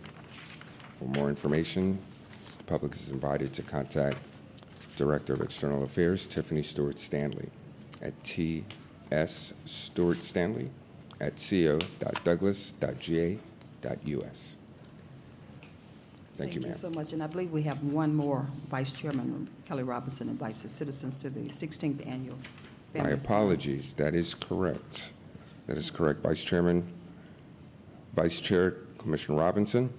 Speaker 18: For more information, the public is invited to contact Director of External Affairs, Tiffany Stewart Stanley, at tsstewartstanley@co.douglas.ga.us. Thank you, ma'am.
Speaker 1: Thank you so much. And I believe we have one more Vice Chairman. Kelly Robinson invites the citizens to the 16th Annual Family.
Speaker 18: My apologies. That is correct. That is correct. Vice Chair Commissioner Robinson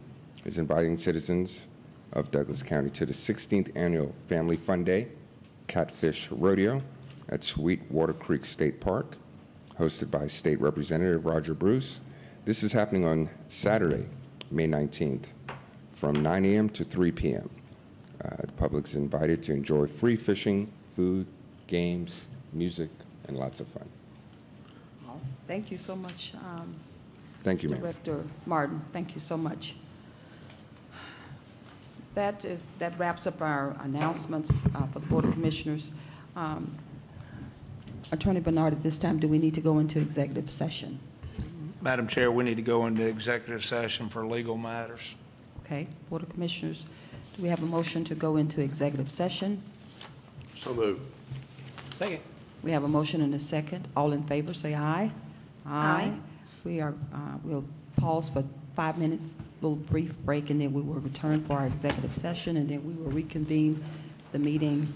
Speaker 18: is inviting citizens of Douglas County to the 16th Annual Family Fun Day Catfish Rodeo at Sweetwater Creek State Park, hosted by State Representative Roger Bruce. This is happening on Saturday, May 19th, from 9 a.m. to 3 p.m. The public is invited to enjoy free fishing, food, games, music, and lots of fun.
Speaker 1: Thank you so much.
Speaker 18: Thank you, ma'am.
Speaker 1: Director Martin, thank you so much. That wraps up our announcements for the Board of Commissioners. Attorney Bernard, at this time, do we need to go into executive session?
Speaker 11: Madam Chair, we need to go into executive session for legal matters.
Speaker 1: Okay, Board of Commissioners, do we have a motion to go into executive session?
Speaker 5: So moved.
Speaker 9: Second.
Speaker 1: We have a motion and a second. All in favor, say aye.
Speaker 10: Aye.
Speaker 1: We'll pause for 5 minutes, a little brief break, and then we will return for our executive session, and then we will reconvene the meeting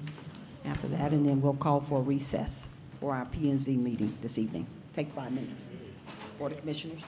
Speaker 1: after that, and then we'll call for a recess for our P&Z meeting this evening. Take 5 minutes. Board of Commissioners.